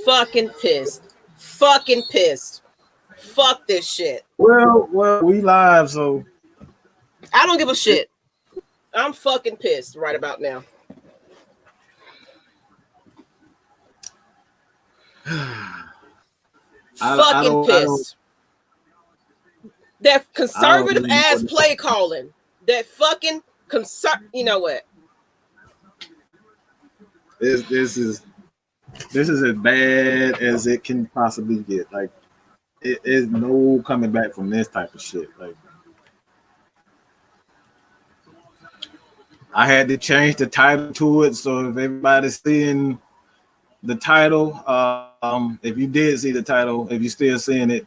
fucking pissed. Fucking pissed. Fuck this shit. Well, we live, so I don't give a shit. I'm fucking pissed right about now. Fucking pissed. That conservative ass play calling. That fucking you know what? This is as bad as it can possibly get. Like, it is no coming back from this type of shit. Like, I had to change the title to it, so if everybody's seeing the title, if you did see the title, if you're still seeing it,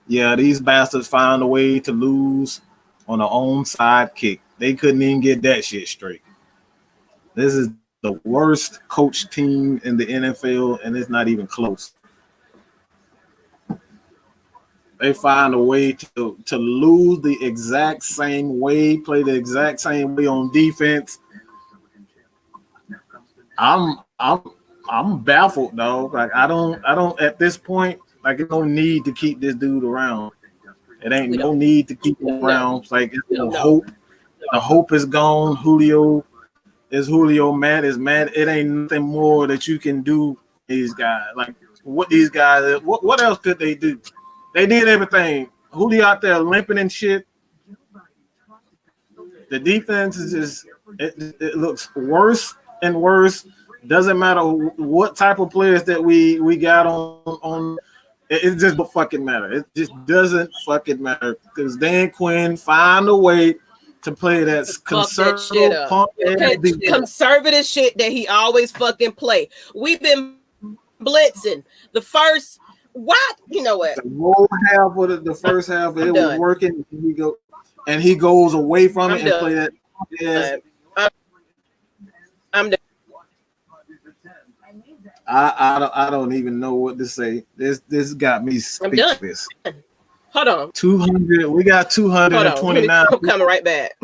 yeah, these bastards found a way to lose on an onside kick. They couldn't even get that shit straight. This is the worst coach team in the NFL, and it's not even close. They find a way to lose the exact same way, play the exact same way on defense. I'm baffled, dog. Like, I don't at this point, like, there's no need to keep this dude around. It ain't no need to keep him around. It's like, it's no hope. The hope is gone. Julio. Matt is mad. It ain't nothing more that you can do. These guys, like, what these guys, what else could they do? They did everything. Julio out there limping and shit. The defense is just, it looks worse and worse. Doesn't matter what type of players that we got on. It just don't fucking matter. It just doesn't fucking matter because Dan Quinn find a way to play that conservative shit that he always fucking play. We've been blitzing the first. What? You know what? The whole half of the first half, it was working. And he goes away from it and play that. Yes. I'm done. I don't even know what to say. This got me speechless. Hold on. 200. We got 229. I'm coming right back.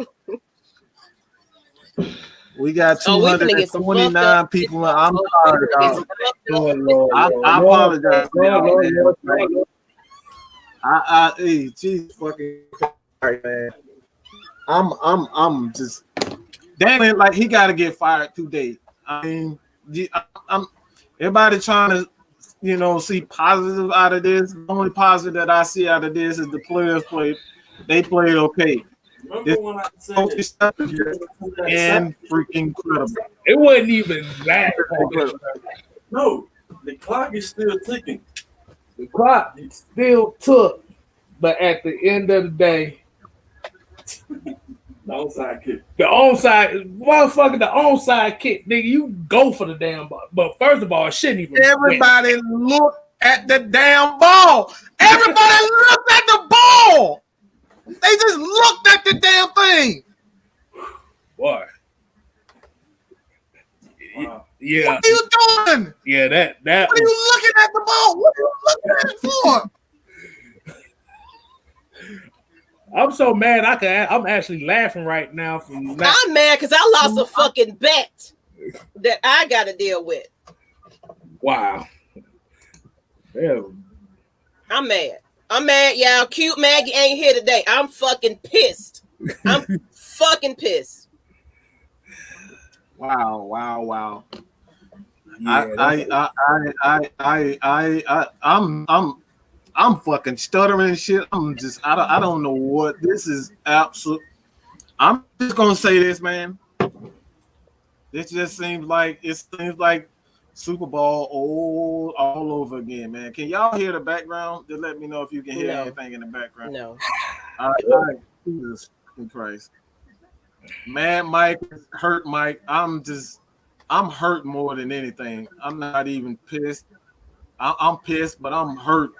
We got 229 people. I'm sorry, dog. I apologize. Hey, geez, fucking sorry, man. I'm just damn, like, he got to get fired today. I mean, I'm everybody trying to, see positive out of this. The only positive that I see out of this is the players played. They played okay. Remember when I said and freaking incredible. It wasn't even that. No, the clock is still ticking. The clock still took, but at the end of the day, the onside kick. The onside kick, nigga, you go for the damn ball. But first of all, it shouldn't even. Everybody look at the damn ball. Everybody looked at the ball. They just looked at the damn thing. Boy. Wow. Yeah. What are you doing? Yeah, that. What are you looking at the ball? What are you looking at it for? I'm so mad. I'm actually laughing right now. I'm mad because I lost a fucking bet that I got to deal with. Wow. Yeah. I'm mad. Y'all. Cute Maggie ain't here today. I'm fucking pissed. I'm fucking pissed. Wow. Yeah, I'm fucking stuttering and shit. I don't know what this is. Absolute. I'm just gonna say this, man. This just seems like Super Bowl all over again, man. Can y'all hear the background? Just let me know if you can hear anything in the background. No. All right. Jesus Christ. Man, Mike, hurt Mike. I'm hurt more than anything. I'm not even pissed. I'm pissed, but I'm hurt.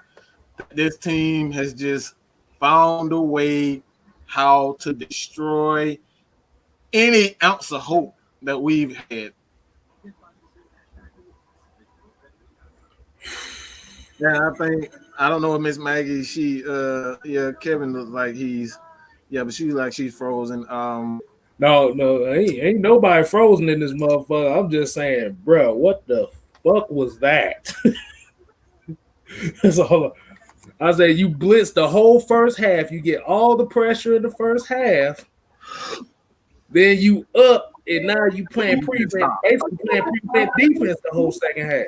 This team has just found a way how to destroy any ounce of hope that we've had. Yeah, I don't know if Miss Maggie, Kevin looks like but she's like she's frozen. No, ain't nobody frozen in this motherfucker. I'm just saying, bro, what the fuck was that? So I said, you blitz the whole first half. You get all the pressure in the first half. Then you up, and now you playing prevent, basically playing prevent defense the whole second half.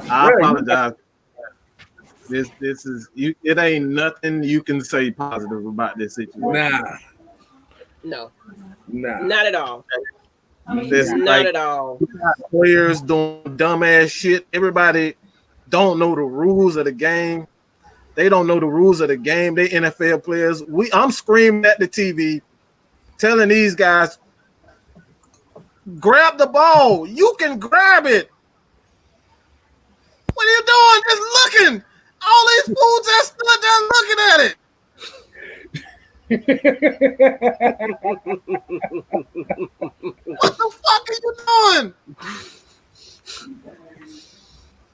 I apologize. This is you. It ain't nothing you can say positive about this situation. No, Nah. not at all. This, Not like, at all. Players doing dumbass shit. Everybody don't know the rules of the game. They don't know the rules of the game. They NFL players. I'm screaming at the TV, telling these guys, grab the ball. You can grab it. What are you doing? Just looking. All these fools that stood there looking at it. What the fuck are you doing?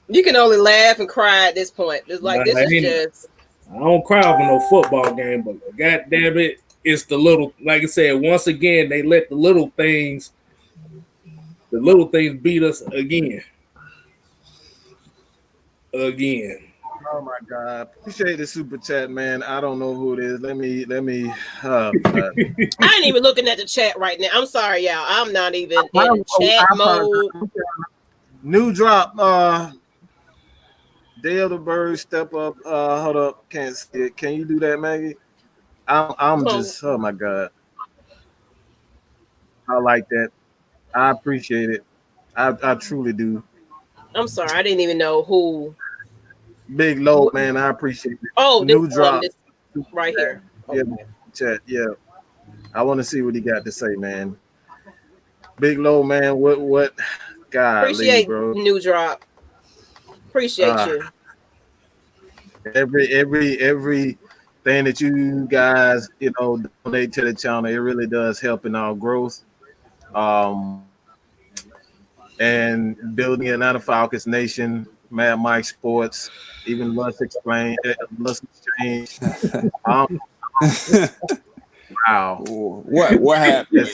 You can only laugh and cry at this point. It's like, this is just. I don't cry over no football game, but god damn it, it's the little. Like I said, once again, they let the little things beat us again. Oh my God! Appreciate the super chat, man. I don't know who it is. Let me. I ain't even looking at the chat right now. I'm sorry, y'all. I'm not even in chat mode. New drop. Dale the Bird, step up. Hold up, can't see it. Can you do that, Maggie? I'm just. Oh my God! I like that. I appreciate it. I truly do. I'm sorry. I didn't even know who. Big Low, man, I appreciate it. Oh, new drop right here. Yeah, chat. Yeah, I want to see what he got to say, man. Big Low, man. What? God, appreciate bro. New drop. Appreciate you. Every thing that you guys, donate to the channel, it really does help in our growth. And building Atlanta Falcons Nation, Mad Mike Sports, even Lust Exchange. Wow. What happened?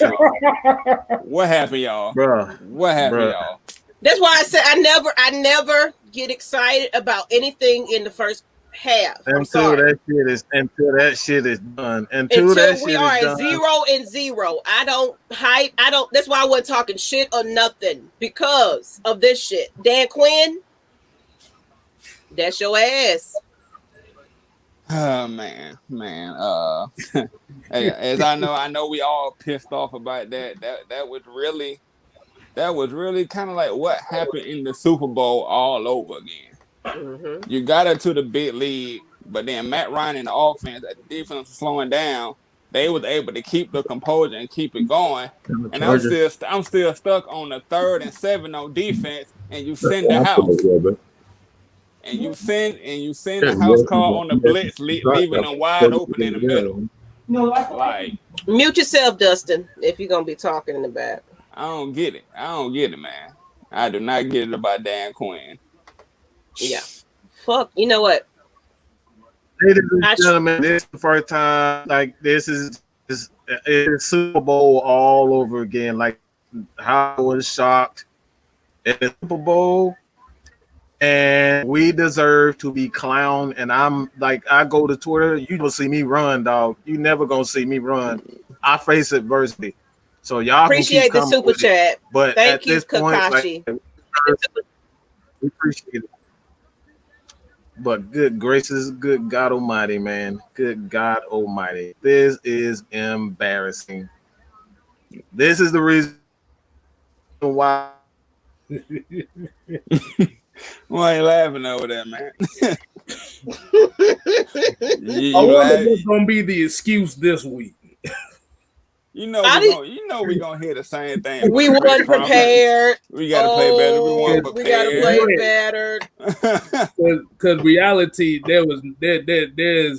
What happened, y'all? Bruh. What happened, y'all? That's why I said I never get excited about anything in the first half. Until that shit is done. Until we are at 0-0. I don't hype. That's why I wasn't talking shit or nothing because of this shit. Dan Quinn, that's your ass. Oh man. Hey, as I know we all pissed off about that. That was really kind of like what happened in the Super Bowl all over again. Mm-hmm. You got it to the big league, but then Matt Ryan and the offense, the defense was slowing down. They was able to keep the composure and keep it going. And I'm still stuck on the 3rd and 7 on defense, and you send the house. And you send the house call on the blitz, leaving them wide open in the middle. Like, mute yourself, Dustin, if you're gonna be talking in the back. I don't get it, man. I do not get it about Dan Quinn. Yeah. Fuck. You know what? Ladies and gentlemen, this is the first time. Like, this is Super Bowl all over again. Like, how I was shocked at the Super Bowl. And we deserve to be clowned. And I'm like, I go to Twitter, you gonna see me run, dog. You never gonna see me run. I face adversity. So y'all appreciate the super chat. But thank you, Kakashi. We appreciate it. But good gracious, good God Almighty, man. Good God Almighty. This is embarrassing. This is the reason why. Why are you laughing over there, man? I wonder what's gonna be the excuse this week. We're gonna hear the same thing. We weren't prepared. We gotta play better. We weren't prepared. We gotta play better. Because reality, there's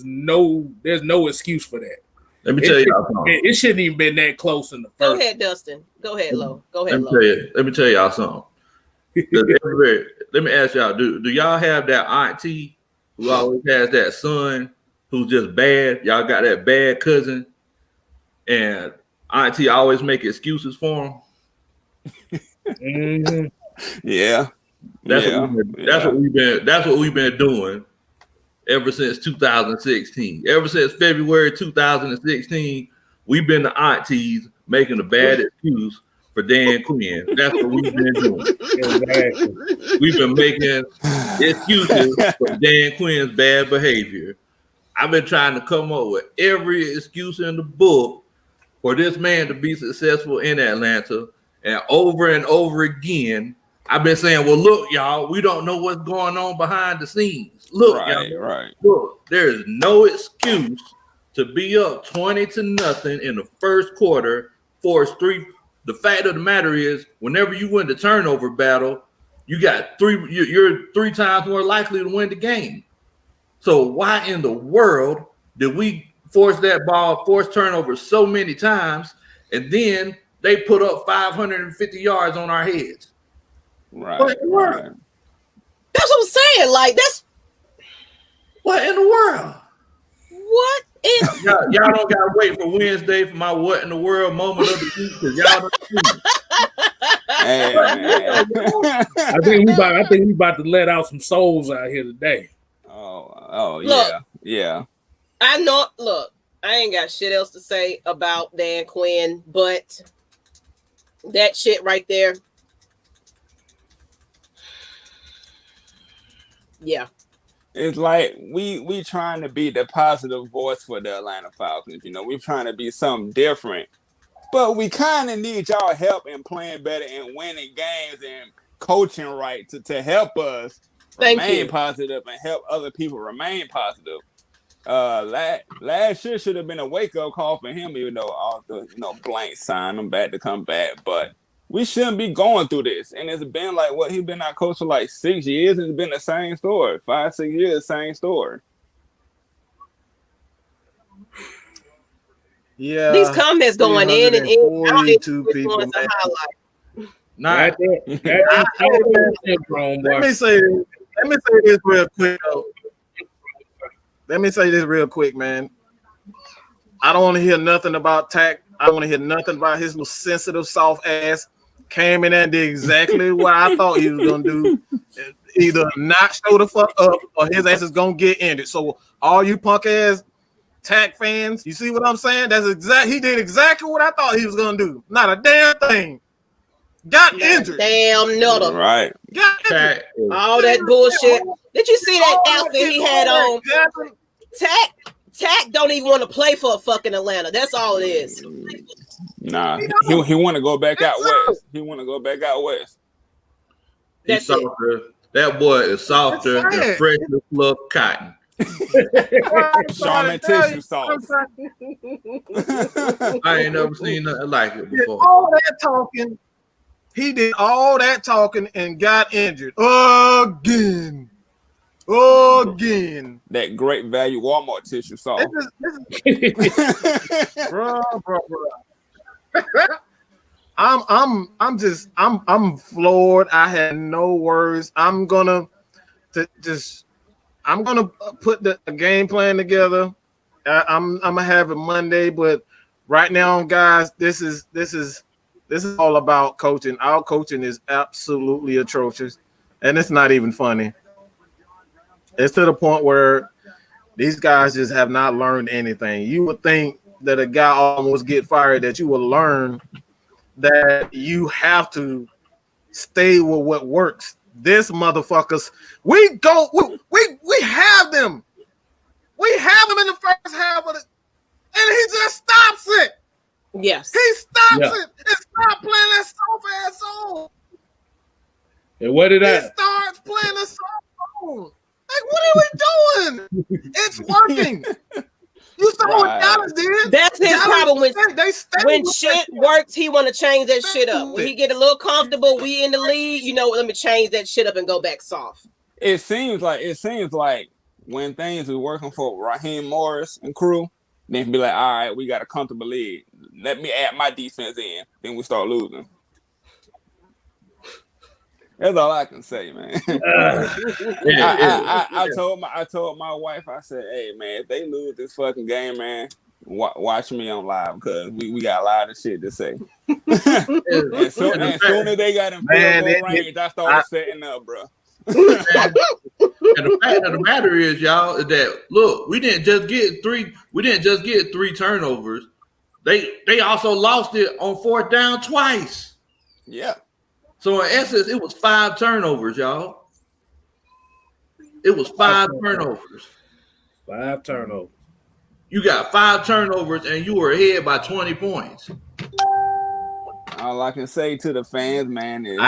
no excuse for that. Let me tell y'all something. It shouldn't even been that close in the first. Go ahead, Dustin. Go ahead, Lo. Go ahead, Lo. Let me tell y'all something. Let me ask y'all: Do y'all have that auntie who always has that son who's just bad? Y'all got that bad cousin, and auntie always make excuses for him. Mm-hmm. Yeah. That's what we've been doing ever since 2016. Ever since February 2016, we've been the aunties making a bad excuse for Dan Quinn. That's what we've been doing. Exactly. We've been making excuses for Dan Quinn's bad behavior. I've been trying to come up with every excuse in the book for this man to be successful in Atlanta. And over again, I've been saying, well, look, y'all, we don't know what's going on behind the scenes. Look, y'all, look, there is no excuse to be up 20-0 in the first quarter, force 3. The fact of the matter is, whenever you win the turnover battle, you got 3. You're 3 times more likely to win the game. So why in the world did we force turnover so many times, and then they put up 550 yards on our heads? Right. What in the world? That's what I'm saying. Like, that's what in the world? What in y'all don't gotta wait for Wednesday for my what in the world moment of the week, because y'all don't see. Hey, man. I think we about to let out some souls out here today. Oh, Look, yeah. I know. Look, I ain't got shit else to say about Dan Quinn, but that shit right there. Yeah. It's like we trying to be the positive voice for the Atlanta Falcons. You know, we're trying to be something different. But we kind of need y'all help in playing better and winning games and coaching right to help us remain positive and help other people remain positive. Last year should have been a wake-up call for him, even though all the blank sign him back to come back. But we shouldn't be going through this. And it's been like he's been our coach for like 6 years, and it's been the same story. 5-6 years, same story. Yeah, these comments going in and in. 42 people. Let me say this real quick, though. Let me say this real quick, man. I don't want to hear nothing about Tack. I don't want to hear nothing about his little sensitive, soft ass. Came in there and did exactly what I thought he was gonna do. Either not show the fuck up, or his ass is gonna get ended. So all you punk ass Tack fans, you see what I'm saying? He did exactly what I thought he was gonna do. Not a damn thing. Got injured. Damn nutter. Right. Got injured. All that bullshit. Did you see that outfit he had on? Tack don't even want to play for fucking Atlanta. That's all it is. Nah, he want to go back out west. He want to go back out west. He's softer. That boy is softer than fresh fluff cotton. Charmin tissue sauce. I ain't never seen nothing like it before. All that talking. He did all that talking and got injured again. That great value Walmart tissue sauce. Bro. I'm floored. I had no words. I'm gonna put the game plan together. I'm gonna have it Monday, but right now, guys, this is all about coaching. Our coaching is absolutely atrocious, and it's not even funny. It's to the point where these guys just have not learned anything. You would think that a guy almost get fired, that you will learn that you have to stay with what works. This motherfuckers, we have them. We have them in the first half of it, and he just stops it. Yes. He stops it and stop playing that soft ass song. And what did he starts playing the soft song. Like, what are we doing? It's working. You saw what Dallas did. That's his problem. When shit works, he want to change that shit up. When he get a little comfortable, we in the lead. Let me change that shit up and go back soft. It seems like when things are working for Raheem Morris and crew, then be like, all right, we got a comfortable lead. Let me add my defense in. Then we start losing. That's all I can say, man. I told my wife, I said, hey, man, if they lose this fucking game, man, watch me on live because we got a lot of shit to say. and soon as they got in field goal range, I started setting up, bro. And the fact of the matter is, y'all, is that look, we didn't just get three turnovers. They also lost it on 4th down twice. Yeah. So in essence, it was 5 turnovers, y'all. It was 5 turnovers. 5 turnovers. You got 5 turnovers and you were ahead by 20 points. All I can say to the fans, man, is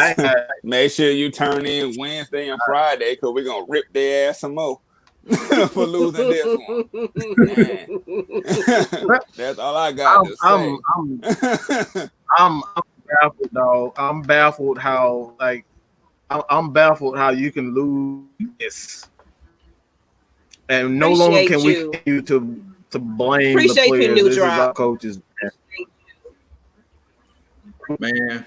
make sure you turn in Wednesday and Friday because we're going to rip their ass some more for losing this one. That's all I got to say. I'm baffled, dog. I'm baffled how you can lose this. And no longer can we continue to blame Appreciate the players. New This drop. is our coaches. Man,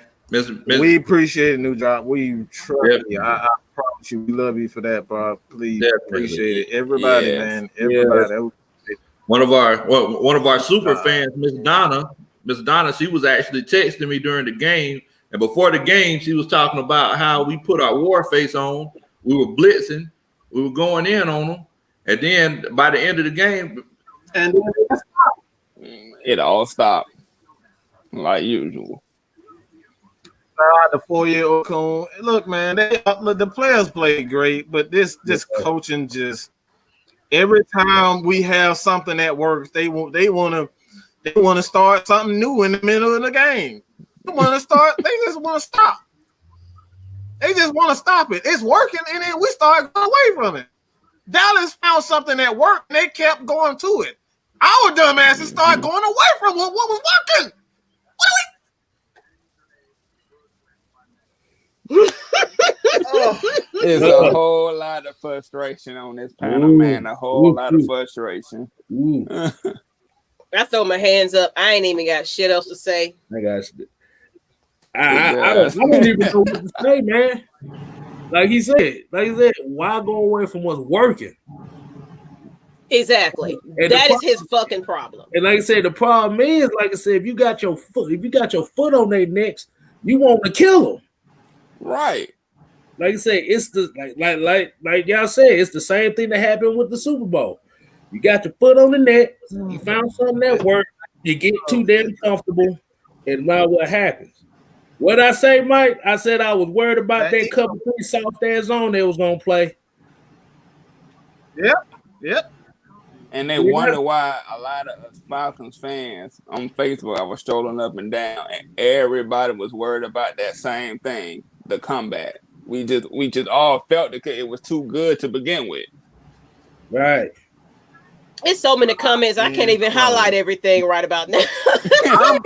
we appreciate it, New Drop. We trust you. I promise you, we love you for that, bro. Please appreciate it, everybody, man. Everybody. One of our super fans, Miss Donna, she was actually texting me during the game, and before the game, she was talking about how we put our war face on. We were blitzing, we were going in on them, and then by the end of the game, and it all stopped like usual. The 4-year-old coon. Look, man, the players played great, but this coaching just every time we have something that works, they want to start something new in the middle of the game. They just want to stop. They just want to stop it. It's working, and then we start going away from it. Dallas found something that worked, and they kept going to it. Our dumbasses started going away from what was working. It's a whole lot of frustration on this panel, man. A whole lot of frustration. I throw my hands up. I ain't even got shit else to say. I got you. I don't even know what to say, man. Like he said, why go away from what's working? Exactly. And that is his fucking problem. And like I said, the problem is, like I said, if you got your foot on their necks, you want to kill them. Right. Like I said, it's the like y'all said, it's the same thing that happened with the Super Bowl. You got your foot on the neck, you found something that worked, you get too damn comfortable, and now what happens? What I say, Mike? I said I was worried about that couple 3 soft ass zone they was gonna play. Yep. And they wonder why a lot of us Falcons fans on Facebook, I was strolling up and down, and everybody was worried about that same thing, the comeback. We just all felt it was too good to begin with. Right. It's so many comments. I can't even highlight everything right about now. I'm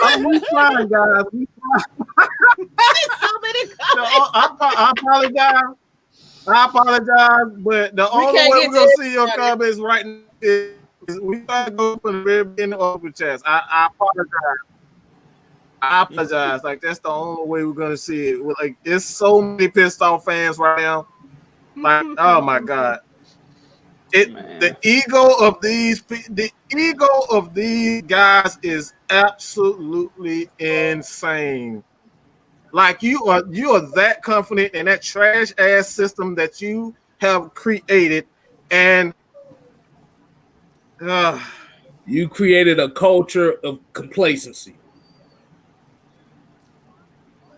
trying, guys. There's so many comments. I apologize, but the only way we're gonna see your comments right now is we gotta go from the very beginning of the chest. I apologize. Like that's the only way we're gonna see it. Like there's so many pissed off fans right now. Like, oh my god. The ego of these guys is absolutely insane. Like you are that confident in that trash ass system that you have created, and you created a culture of complacency.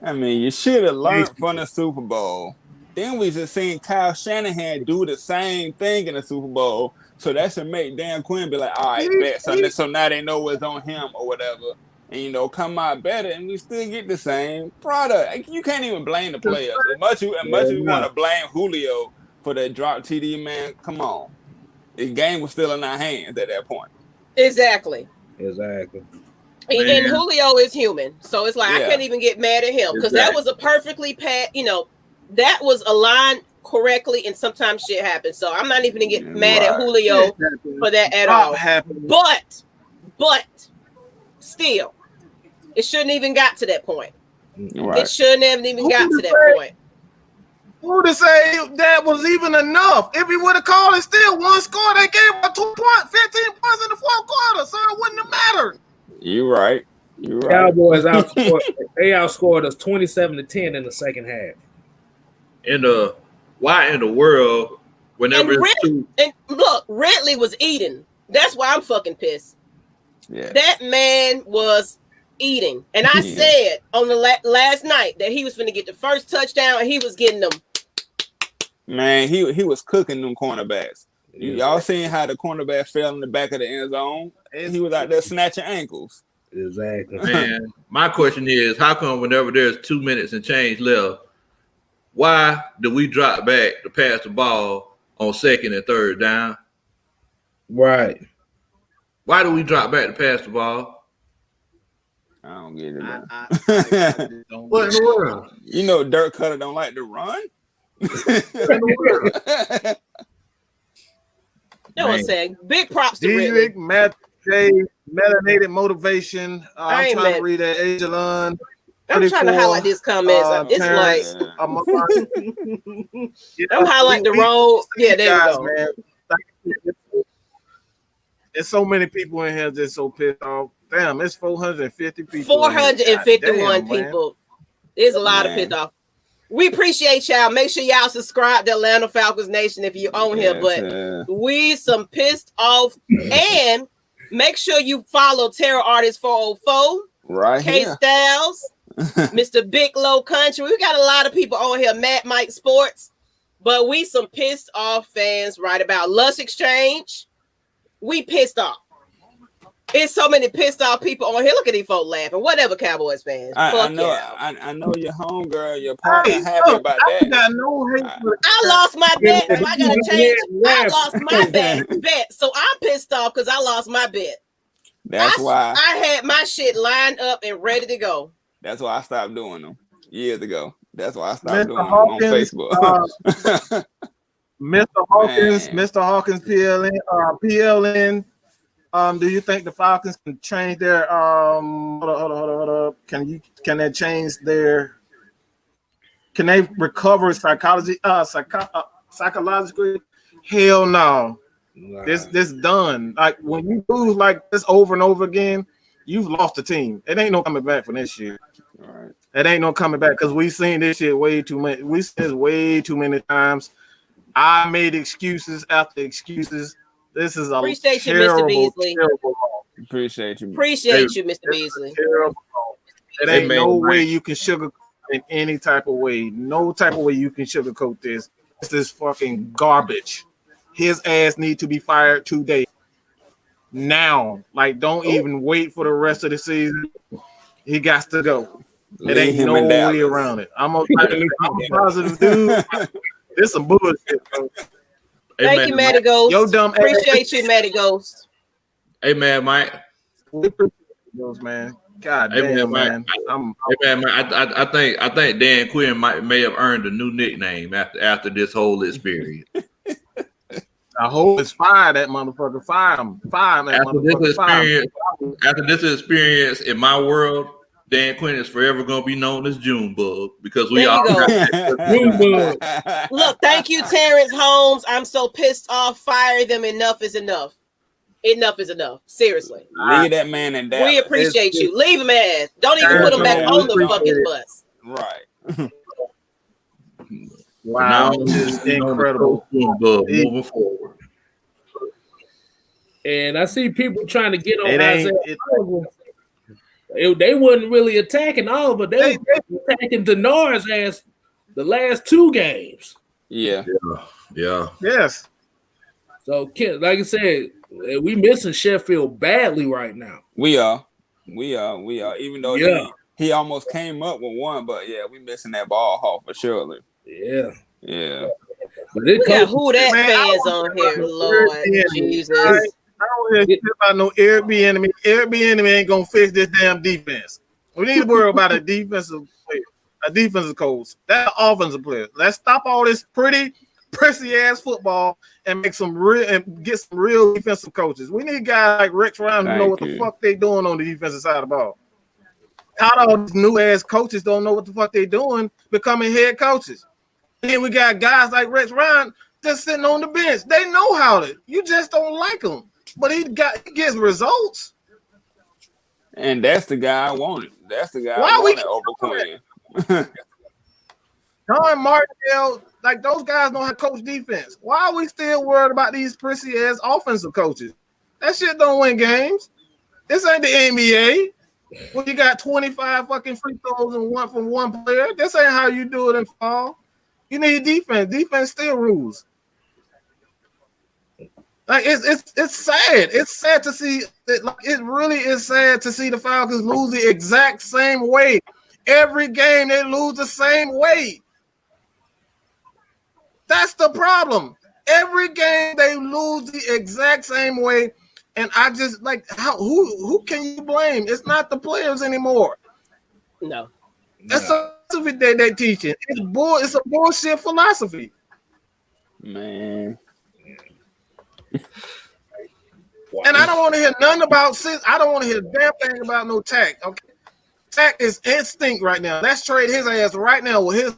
I mean, you should have learned from the Super Bowl. Then we just seen Kyle Shanahan do the same thing in the Super Bowl. So that should make Dan Quinn be like, all right, bet. So now they know what's on him or whatever. And, come out better. And we still get the same product. You can't even blame the players. As much as you want to blame Julio for that drop TD, man, come on. The game was still in our hands at that point. Exactly. And Julio is human. So it's like, I can't even get mad at him because that was a perfectly that was aligned correctly, and sometimes shit happens. So I'm not even gonna get mad at Julio for that at all. But still, it shouldn't even got to that point. Right. It shouldn't have even got to that point. Who to say that was even enough? If he would have called it, still one score, they gave up 2 points, 15 points in the fourth quarter, so it wouldn't have mattered. You're right. You're right. Cowboys outscored us 27-10 in the second half. Why in the world? Whenever and look, Ridley was eating. That's why I'm fucking pissed. Yeah. That man was eating, and I said on the last night that he was going to get the first touchdown, and he was getting them. Man, he was cooking them cornerbacks. Y'all seen how the cornerback fell in the back of the end zone? He was out there snatching ankles. Exactly. Man, my question is, how come whenever there's 2 minutes and change left, why do we drop back to pass the ball on second and third down? Right. Why do we drop back to pass the ball? I don't get it. What in the world? You know, Dirk Cutter don't like to run. That was saying big props to Ridley. Matt J, melanated motivation. I'm trying to read that. Agelon. I'm trying to highlight these comments. It's Terrence, like I'm highlighting the wrong. Yeah, there guys, you go. Man. There's so many people in here just so pissed off. Damn, it's 450 people. 451 people. There's a lot of pissed off. We appreciate y'all. Make sure y'all subscribe to Atlanta Falcons Nation if you own here. But we some pissed off. And make sure you follow Terror Artist 404. Right K here. Styles. Mr. Big Low Country. We got a lot of people on here. Matt Mike Sports. But we some pissed off fans right about Lush Exchange. We pissed off. It's so many pissed off people on here. Look at these folks laughing. Whatever, Cowboys fans. I know your homegirl, your partner happy about that. I lost my bet, so I gotta change. I lost my bet. So I'm pissed off because I lost my bet. That's why I had my shit lined up and ready to go. That's why I stopped doing them years ago. That's why I stopped doing them on Facebook. Mr. Hawkins, PLN. Do you think the Falcons can change their hold up. Can they change their? Can they recover psychologically? Hell no. Nah. This done. Like when you lose like this over and over again, you've lost the team. It ain't no coming back from this year. All right. It ain't no coming back because we've seen this shit way too many. We seen this way too many times. I made excuses after excuses. This is a appreciate terrible, you, Mr. Beasley. Appreciate you, Mr. Beasley. It ain't no way you can sugarcoat in any type of way. No type of way you can sugarcoat this. This is fucking garbage. His ass need to be fired today. Now. Like, don't even wait for the rest of the season. He got to go. It ain't no way around it. I'm a positive dude. It's some bullshit, bro. Thank you, Matty Ghost. Yo, dumb appreciate you, Matty Ghost. Hey, man, Mike. We appreciate those, man. God damn, man. I think Dan Quinn may have earned a new nickname after this whole experience. I hope it's fire that motherfucker. Fire him. Fire that motherfucker. After this experience in my world, Dan Quinn is forever going to be known as Junebug because we all Junebug. Look, thank you, Terrence Holmes. I'm so pissed off. Fire them. Enough is enough. Enough is enough. Seriously. Leave that man in Dallas. We appreciate you. Leave him ass. Don't even put him back on the fucking bus. Right. Wow. Just incredible. Moving forward. And I see people trying to get on Isaiah. They wasn't really attacking Oliver. They were attacking Denard's ass the last two games. Yeah. Yes. So, like I said, we missing Sheffield badly right now. We are. Even though he almost came up with one, but we missing that ball hawk for surely. Yeah. But we got who that fans on here, Lord Jesus. I don't hear about no Airbnb. Airbnb ain't gonna fix this damn defense. We need to worry about a defensive player, a defensive coach, that offensive player. Let's stop all this pretty prissy ass football and make some real and get some real defensive coaches. We need guys like Rex Ryan who know what the fuck they doing on the defensive side of the ball. How all these new ass coaches don't know what the fuck they doing becoming head coaches. then we got guys like Rex Ryan just sitting on the bench. They know how to. You just don't like him, but he gets results. And that's the guy I wanted. That's the guy Why I we wanted over Quinn. Don Martindale, like those guys know how to coach defense. Why are we still worried about these prissy ass offensive coaches? That shit don't win games. This ain't the NBA. When you got 25 fucking free throws and one from one player, this ain't how you do it in fall. You need defense. Defense still rules. Like it's sad. It's sad to see. It really is sad to see the Falcons lose the exact same way. Every game they lose the same way. That's the problem. Every game they lose the exact same way, and I just like who can you blame? It's not the players anymore. No, that's the philosophy that they're teaching. It's a bullshit philosophy, man. And I don't want to hear nothing about I don't want to hear a damn thing about no Tack. Okay, Tack is instinct right now. Let's trade his ass right now with his.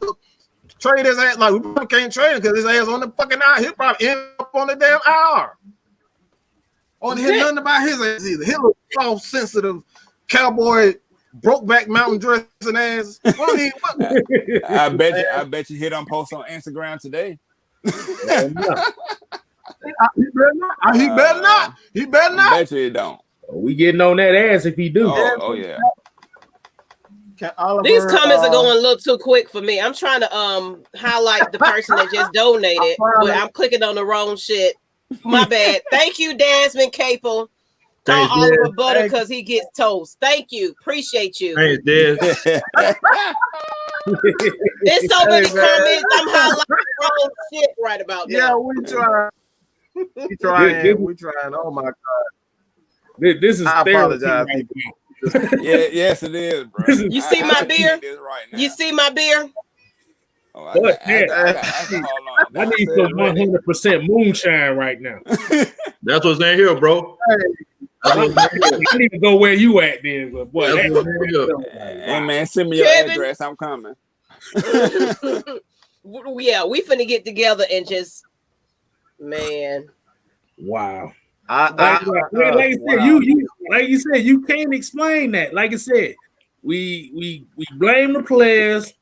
Trade his ass like we probably can't trade him because his ass on the fucking hour. He'll probably end up on the damn hour. I don't hear nothing about his ass either. He look soft, sensitive, cowboy, brokeback mountain dressing ass. I bet you hit on post on Instagram today. He better not. He better not. I bet you it don't. We getting on that ass if he do. Oh yeah. These comments are going a little too quick for me. I'm trying to highlight the person that just donated, but I'm clicking on the wrong shit. My bad. Thank you, Desmond Capel. Call Oliver Butter because he gets toast. Thank you. Appreciate you. Thanks, Des. There's so many comments. I'm highlighting the wrong shit right about now. Yeah, we trying. We trying. Oh my God. This is. I apologize. Yeah, yes, it is, bro. You see my beer? Right now. You see my beer? Oh, I need some 100% moonshine right now. That's what's in here, bro. I need to go where you at then, but boy. Hey man, send me your address. I'm coming. Yeah, we finna get together and just, man. Wow. Like you said, you can't explain that. Like I said, we blame the players.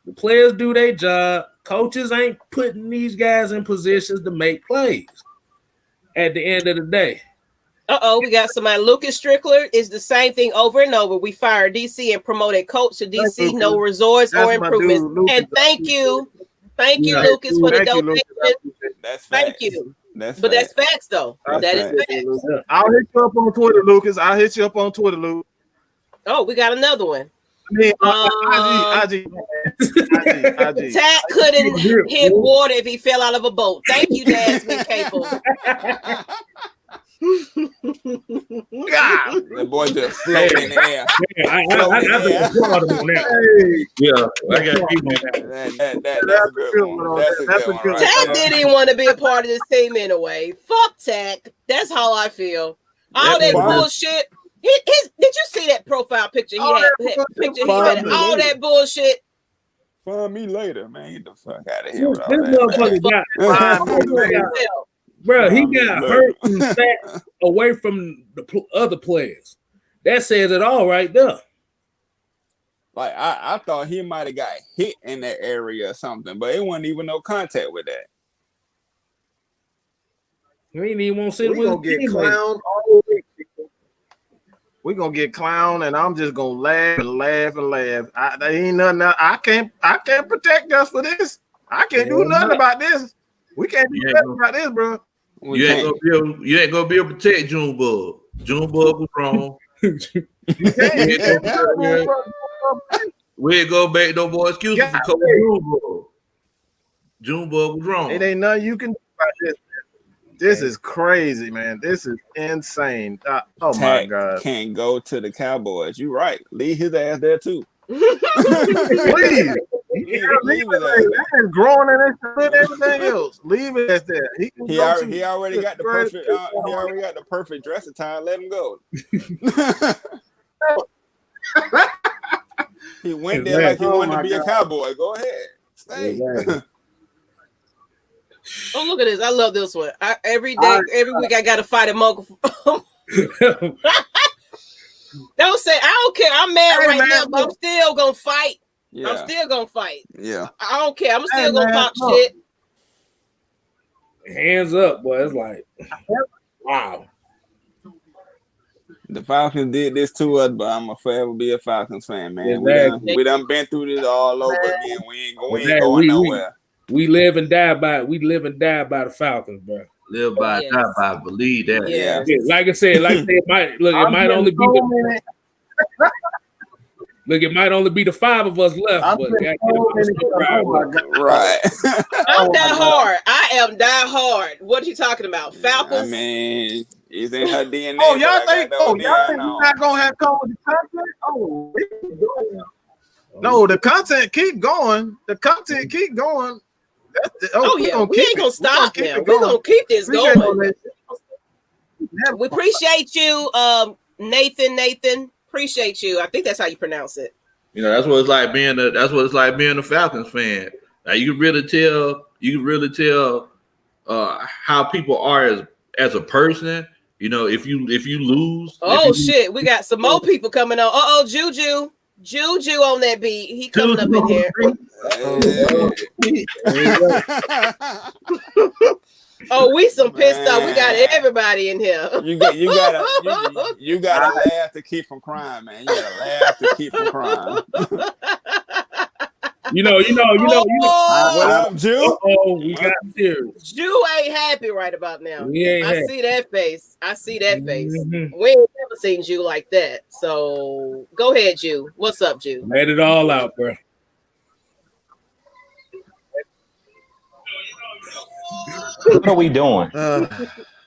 The players do their job. Coaches ain't putting these guys in positions to make plays. At the end of the day. We got somebody. Lucas Strickler is the same thing over and over. We fired DC and promoted coach to DC. No resorts or improvements. And thank you, Lucas, for the donation. That's thank you. That's facts though. That is facts. I'll hit you up on Twitter, Lucas. I'll hit you up on Twitter, Luke. Oh, we got another one. IG. Tack couldn't hit water if he fell out of a boat. Thank you, Desmond Capel. God, the boy just floating in the air. I applaud him on that. Yeah, I got people on that. That's a good one. That's a good one. Tack didn't even want to be a part of this team anyway. Fuck Tack. That's how I feel. All that bullshit. Did you see that profile picture he had? All that bullshit. Find me later, man. Get the fuck out of here. This motherfucker got bro, he got hurt and sat away from the other players. That says it all right there. Like I thought he might have got hit in that area or something, but it wasn't even no contact with that. You ain't even want to sit with him. We're gonna get clowned all week. We're gonna get clowned, and I'm just gonna laugh and laugh and laugh. There ain't nothing else. I can't protect us for this. I can't do nothing about this. We can't do nothing about this, bro. You ain't gonna be able to protect Junebug. Junebug was wrong. We ain't gonna make no more excuses for Coach Junebug. Junebug was wrong. It ain't nothing you can do about this. This is crazy, man. This is insane. Oh my God! Can't go to the Cowboys. You right. Leave his ass there too. Please. Leave it there. Growing in and everything else. Leave it as there. He already got the perfect. He already got the perfect dress attire. Let him go. He went there like he wanted to be a cowboy. Go ahead. Stay. Oh, look at this. I love this one. Every week I got to fight a muggle. Don't say, I don't care. I'm mad now, but I'm still going to fight. Yeah. I'm still going to fight. Yeah. I don't care. I'm still going to talk shit. Hands up, boy. It's like, wow. The Falcons did this to us, but I'm going to forever be a Falcons fan, man. Exactly. We done been through this all over again. We ain't going nowhere. We live and die by the Falcons, bro. Live by, die by, believe that. Yeah. Like I said, it might only be the five of us left. Right. I'm die hard. I am die hard. What are you talking about? Falcons? I mean, it's in her DNA. Y'all think we're not gonna have come with the content? No, the content keep going. We ain't gonna stop now. We're gonna keep this going. We appreciate you, Nathan. Appreciate you. I think that's how you pronounce it. You know, that's what it's like being a Falcons fan. Now you can really tell how people are as a person. You know, if you lose. Shit, we got some more people coming on. Juju on that beat. He coming up in here. We some pissed off. We got everybody in here. You gotta laugh to keep from crying, man. You gotta laugh to keep from crying. You know. What up, Jew? We got serious. Jew ain't happy right about now. I see that face. Mm-hmm. We ain't never seen Jew like that. So go ahead, Jew. What's up, Jew? Let it all out, bro. What are we doing?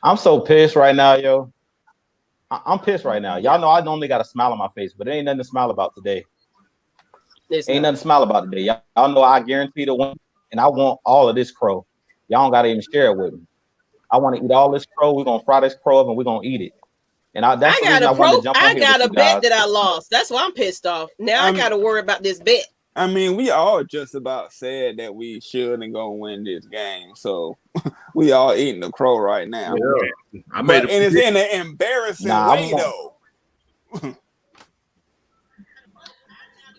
I'm so pissed right now, yo. I'm pissed right now. Y'all know I normally got a smile on my face, but there ain't nothing to smile about today. Nothing to smile about today. Y'all know I guarantee to win, and I want all of this crow. Y'all don't gotta even share it with me. I want to eat all this crow. We're gonna fry this crow up and we're gonna eat it. And I got a bet that I lost. That's why I'm pissed off. Now I gotta worry about this bet. I mean, we all just about said that we shouldn't go win this game, so we all eating the crow right now. Yeah. And it's in an embarrassing way, though.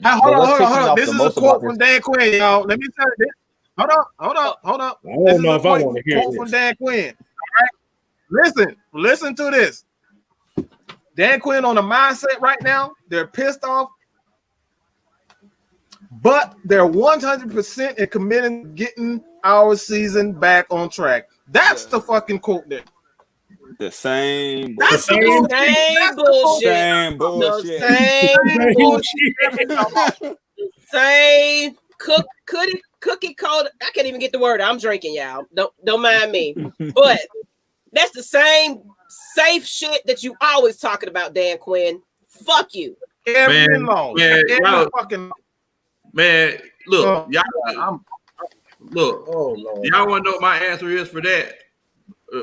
Hold on. This is a quote from Dan Quinn, y'all. Let me tell you this. Hold up. This is a quote from Dan Quinn. All right. Listen to this. Dan Quinn on the mindset right now. They're pissed off. But they're 100% in committing to getting our season back on track. That's the fucking quote there. The same bullshit. Same cookie code. I can't even get the word. I'm drinking, y'all. Don't mind me. But that's the same safe shit that you always talking about, Dan Quinn. Fuck you. Man, look, y'all. Y'all want to know what my answer is for that?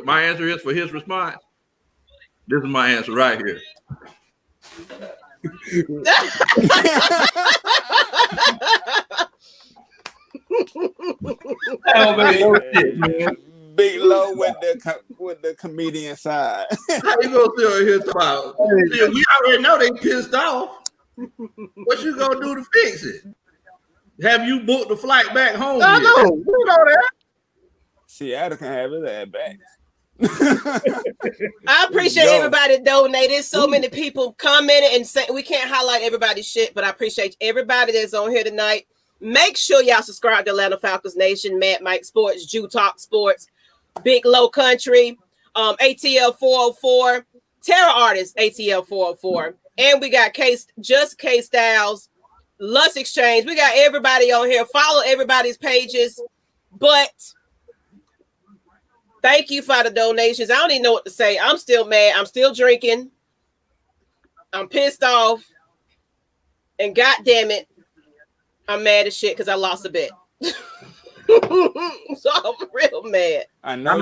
My answer is for his response. This is my answer right here. Big Low with the comedian side. How you gonna sit here about? We already know they pissed off. What you gonna do to fix it? Have you booked the flight back home? I know. We know that. Seattle can have it at back. I appreciate everybody donated. So many people commented and saying we can't highlight everybody's shit, but I appreciate everybody that's on here tonight. Make sure y'all subscribe to Atlanta Falcons Nation, Mad Mike Sports, Jew Talk Sports, Big Low Country, ATL 404, Terror Artist ATL 404, and we got K Styles, Lust Exchange. We got everybody on here. Follow everybody's pages, but thank you for the donations. I don't even know what to say. I'm still mad. I'm still drinking. I'm pissed off. And God damn it, I'm mad as shit because I lost a bet. So I'm real mad. I know.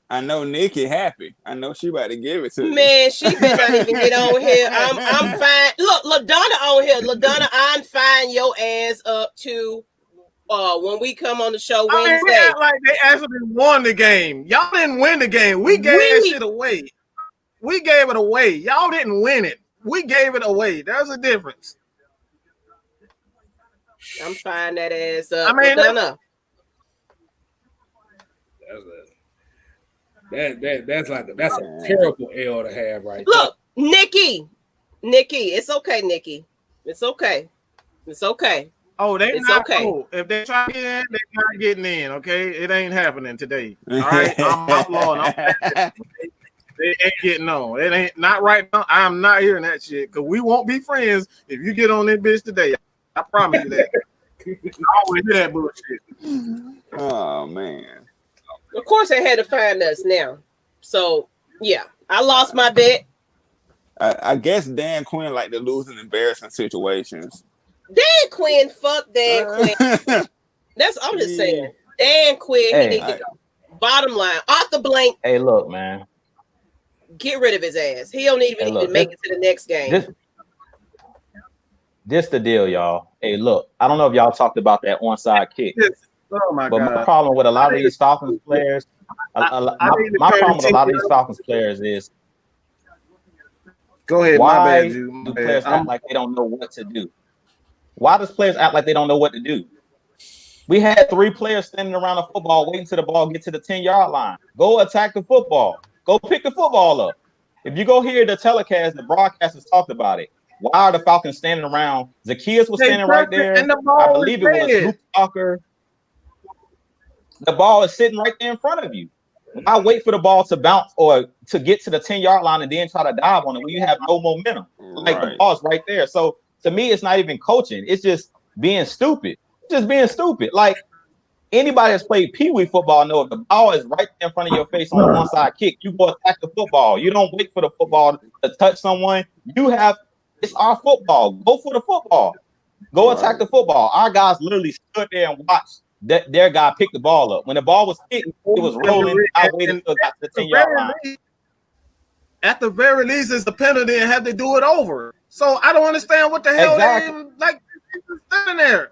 I know Nikki happy. I know she about to give it to me. Man, she better not even get on here. I'm fine. Look, LaDonna on here. LaDonna, I'm fine your ass up too. when we come on the show I mean, Wednesday. they act like they actually won the game. Y'all didn't win the game. We gave that shit away. We gave it away. Y'all didn't win it. We gave it away. There's a difference. I'm trying that ass up. I mean, no. That's a terrible L to have right Look, there. Nikki, it's okay, Nikki. It's okay. Oh, it's not okay. Cool. If they try to get in, they're not getting in. Okay, it ain't happening today. All right, I'm outlawing. They ain't getting on. It ain't not right now. I'm not hearing that shit because we won't be friends if you get on this bitch today. I promise you that. I always hear that bullshit. Oh man. Of course, they had to find us now. So yeah, I lost my bet. I guess Dan Quinn like to lose in embarrassing situations. Dan Quinn, fuck Dan Quinn. I'm just saying. Dan Quinn, he needs to go. Bottom line, Arthur Blank. Hey, look, man. Get rid of his ass. He don't even need to make it to the next game. This the deal, y'all. Hey, look, I don't know if y'all talked about that onside kick. Oh my God. My problem with a lot of these Falcons players, my problem with a lot of these Falcons players is go ahead. Why do players act like they don't know what to do? Why does players act like they don't know what to do? We had 3 players standing around the football waiting till the ball get to the 10-yard line. Go attack the football. Go pick the football up. If you go hear the telecast, the broadcasters talked about it. Why are the Falcons standing around? Zacchaeus was standing right there. I believe it was Luke Walker. The ball is sitting right there in front of you. Why wait for the ball to bounce or to get to the 10-yard line and then try to dive on it when you have no momentum? Like the ball's right there. So to me, it's not even coaching. It's just being stupid. Like anybody that's played Pee-wee football know if the ball is right in front of your face on the onside kick, you go attack the football. You don't wait for the football to touch someone. It's our football. Go for the football. Go attack the football. Our guys literally stood there and watched their guy pick the ball up. When the ball was hit, it was rolling. I waited until it got to the 10-yard line. At the very least, it's a penalty and have to do it over. So I don't understand what the hell they even like standing there.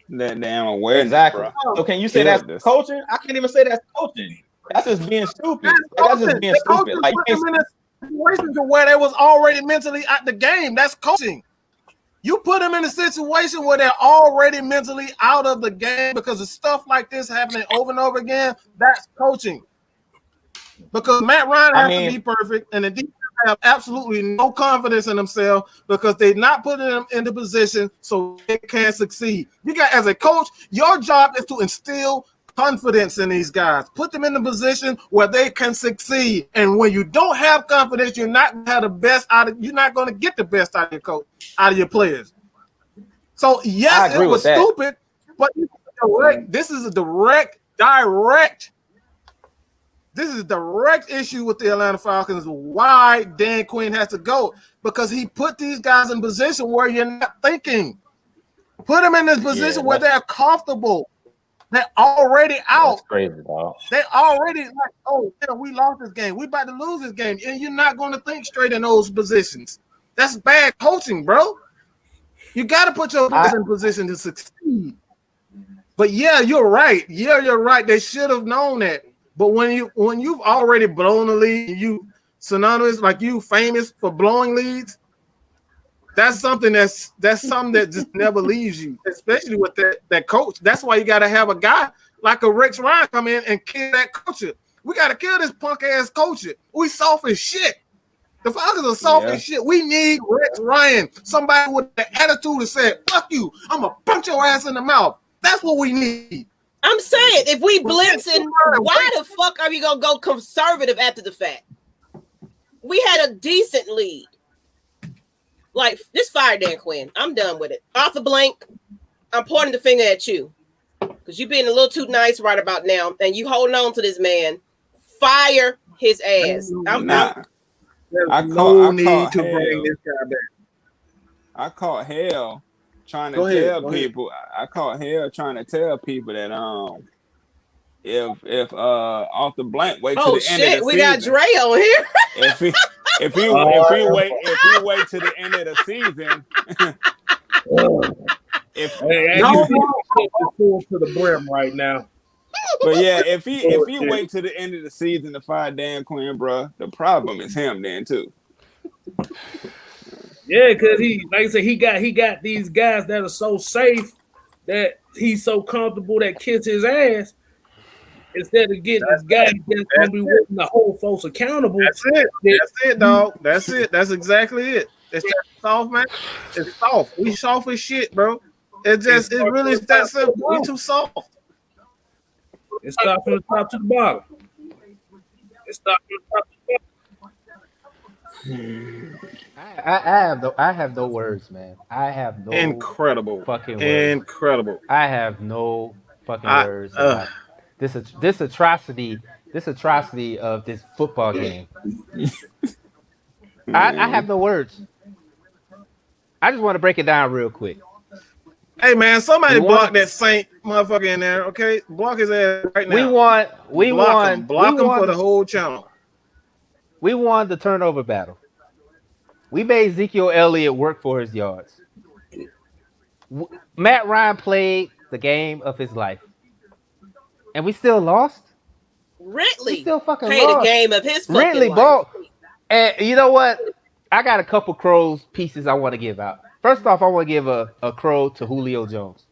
That damn awareness, exactly. Bro. So can you say that's coaching? I can't even say that's coaching. That's just being stupid. That's just being stupid. Like put them in a situation to where they was already mentally at the game. That's coaching. You put them in a situation where they're already mentally out of the game because of stuff like this happening over and over again. That's coaching. Because Matt Ryan has to be perfect, and the defense have absolutely no confidence in themselves because they're not putting them in the position so they can succeed. You got, as a coach, your job is to instill confidence in these guys. Put them in the position where they can succeed. And when you don't have confidence, you're not going to have the best out of. You're not going to get the best out of your coach, out of your players. So yes, it was stupid, but this is a direct. This is a direct issue with the Atlanta Falcons. Why Dan Quinn has to go, because he put these guys in position where you're not thinking. Put them in this position where they're comfortable. They're already out. That's crazy, dog. They already like, oh, yeah, we lost this game. We about to lose this game, and you're not going to think straight in those positions. That's bad coaching, bro. You got to put your guys in position to succeed. But yeah, you're right. Yeah, you're right. They should have known that. But when you've already blown a lead, you synonymous, like you famous for blowing leads, that's something that just never leaves you, especially with that coach. That's why you got to have a guy like a Rex Ryan come in and kill that culture. We got to kill this punk ass culture. We soft as shit. The Falcons are soft as shit. We need Rex Ryan, somebody with the attitude that said, "Fuck you, I'm gonna punch your ass in the mouth." That's what we need. I'm saying, if we blitzing, why the fuck are you gonna go conservative after the fact? We had a decent lead. Like, this fire Dan Quinn. I'm done with it. Arthur Blank, I'm pointing the finger at you because you're being a little too nice right about now, and you holding on to this man. Fire his ass. I'm not. There's no need to bring this guy back. I caught hell trying to tell people. I caught hell trying to tell people that if Arthur Blank wait to the end of the season. We got Dre on here. If he wait to the end of the season, if full to the brim right now. But yeah, if he wait to the end of the season to fire Dan Quinn, bro, the problem is him then too. Yeah, because like I said, he got these guys that are so safe that he's so comfortable that kiss his ass instead of getting this guy that's gonna be willing to hold folks accountable. That's it, dog. That's it. That's exactly it. It's that soft, man. It's soft. We soft as shit, bro. It really is that simple. We too soft. It starts from the top to the bottom. I have no words, man. I have no incredible fucking words. Incredible. I have no fucking words about this atrocity of this football game. I have no words. I just want to break it down real quick. Hey man, somebody block that Saint motherfucker in there, okay? Block his ass right now. Block him for the whole channel. We won the turnover battle. We made Ezekiel Elliott work for his yards. Matt Ryan played the game of his life, and we still lost. Ridley still fucking played lost. a game of his fucking Ridley life. ball. And you know what? I got a couple crows pieces I want to give out. First off, I want to give a crow to Julio Jones.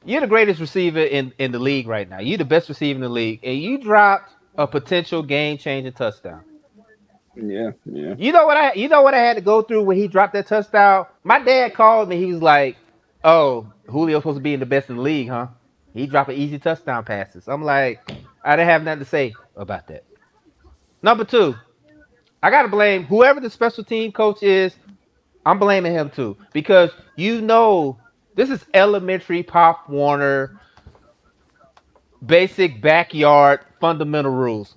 You're the greatest receiver in the league right now. You're the best receiver in the league, and you dropped a potential game-changing touchdown. Yeah. You know what I had to go through when he dropped that touchdown? My dad called me. He was like, "Oh, Julio's supposed to be the best in the league, huh? He dropping easy touchdown passes." I'm like, I didn't have nothing to say about that. Number two, I gotta blame whoever the special team coach is. I'm blaming him too, because this is elementary Pop Warner, basic backyard fundamental rules.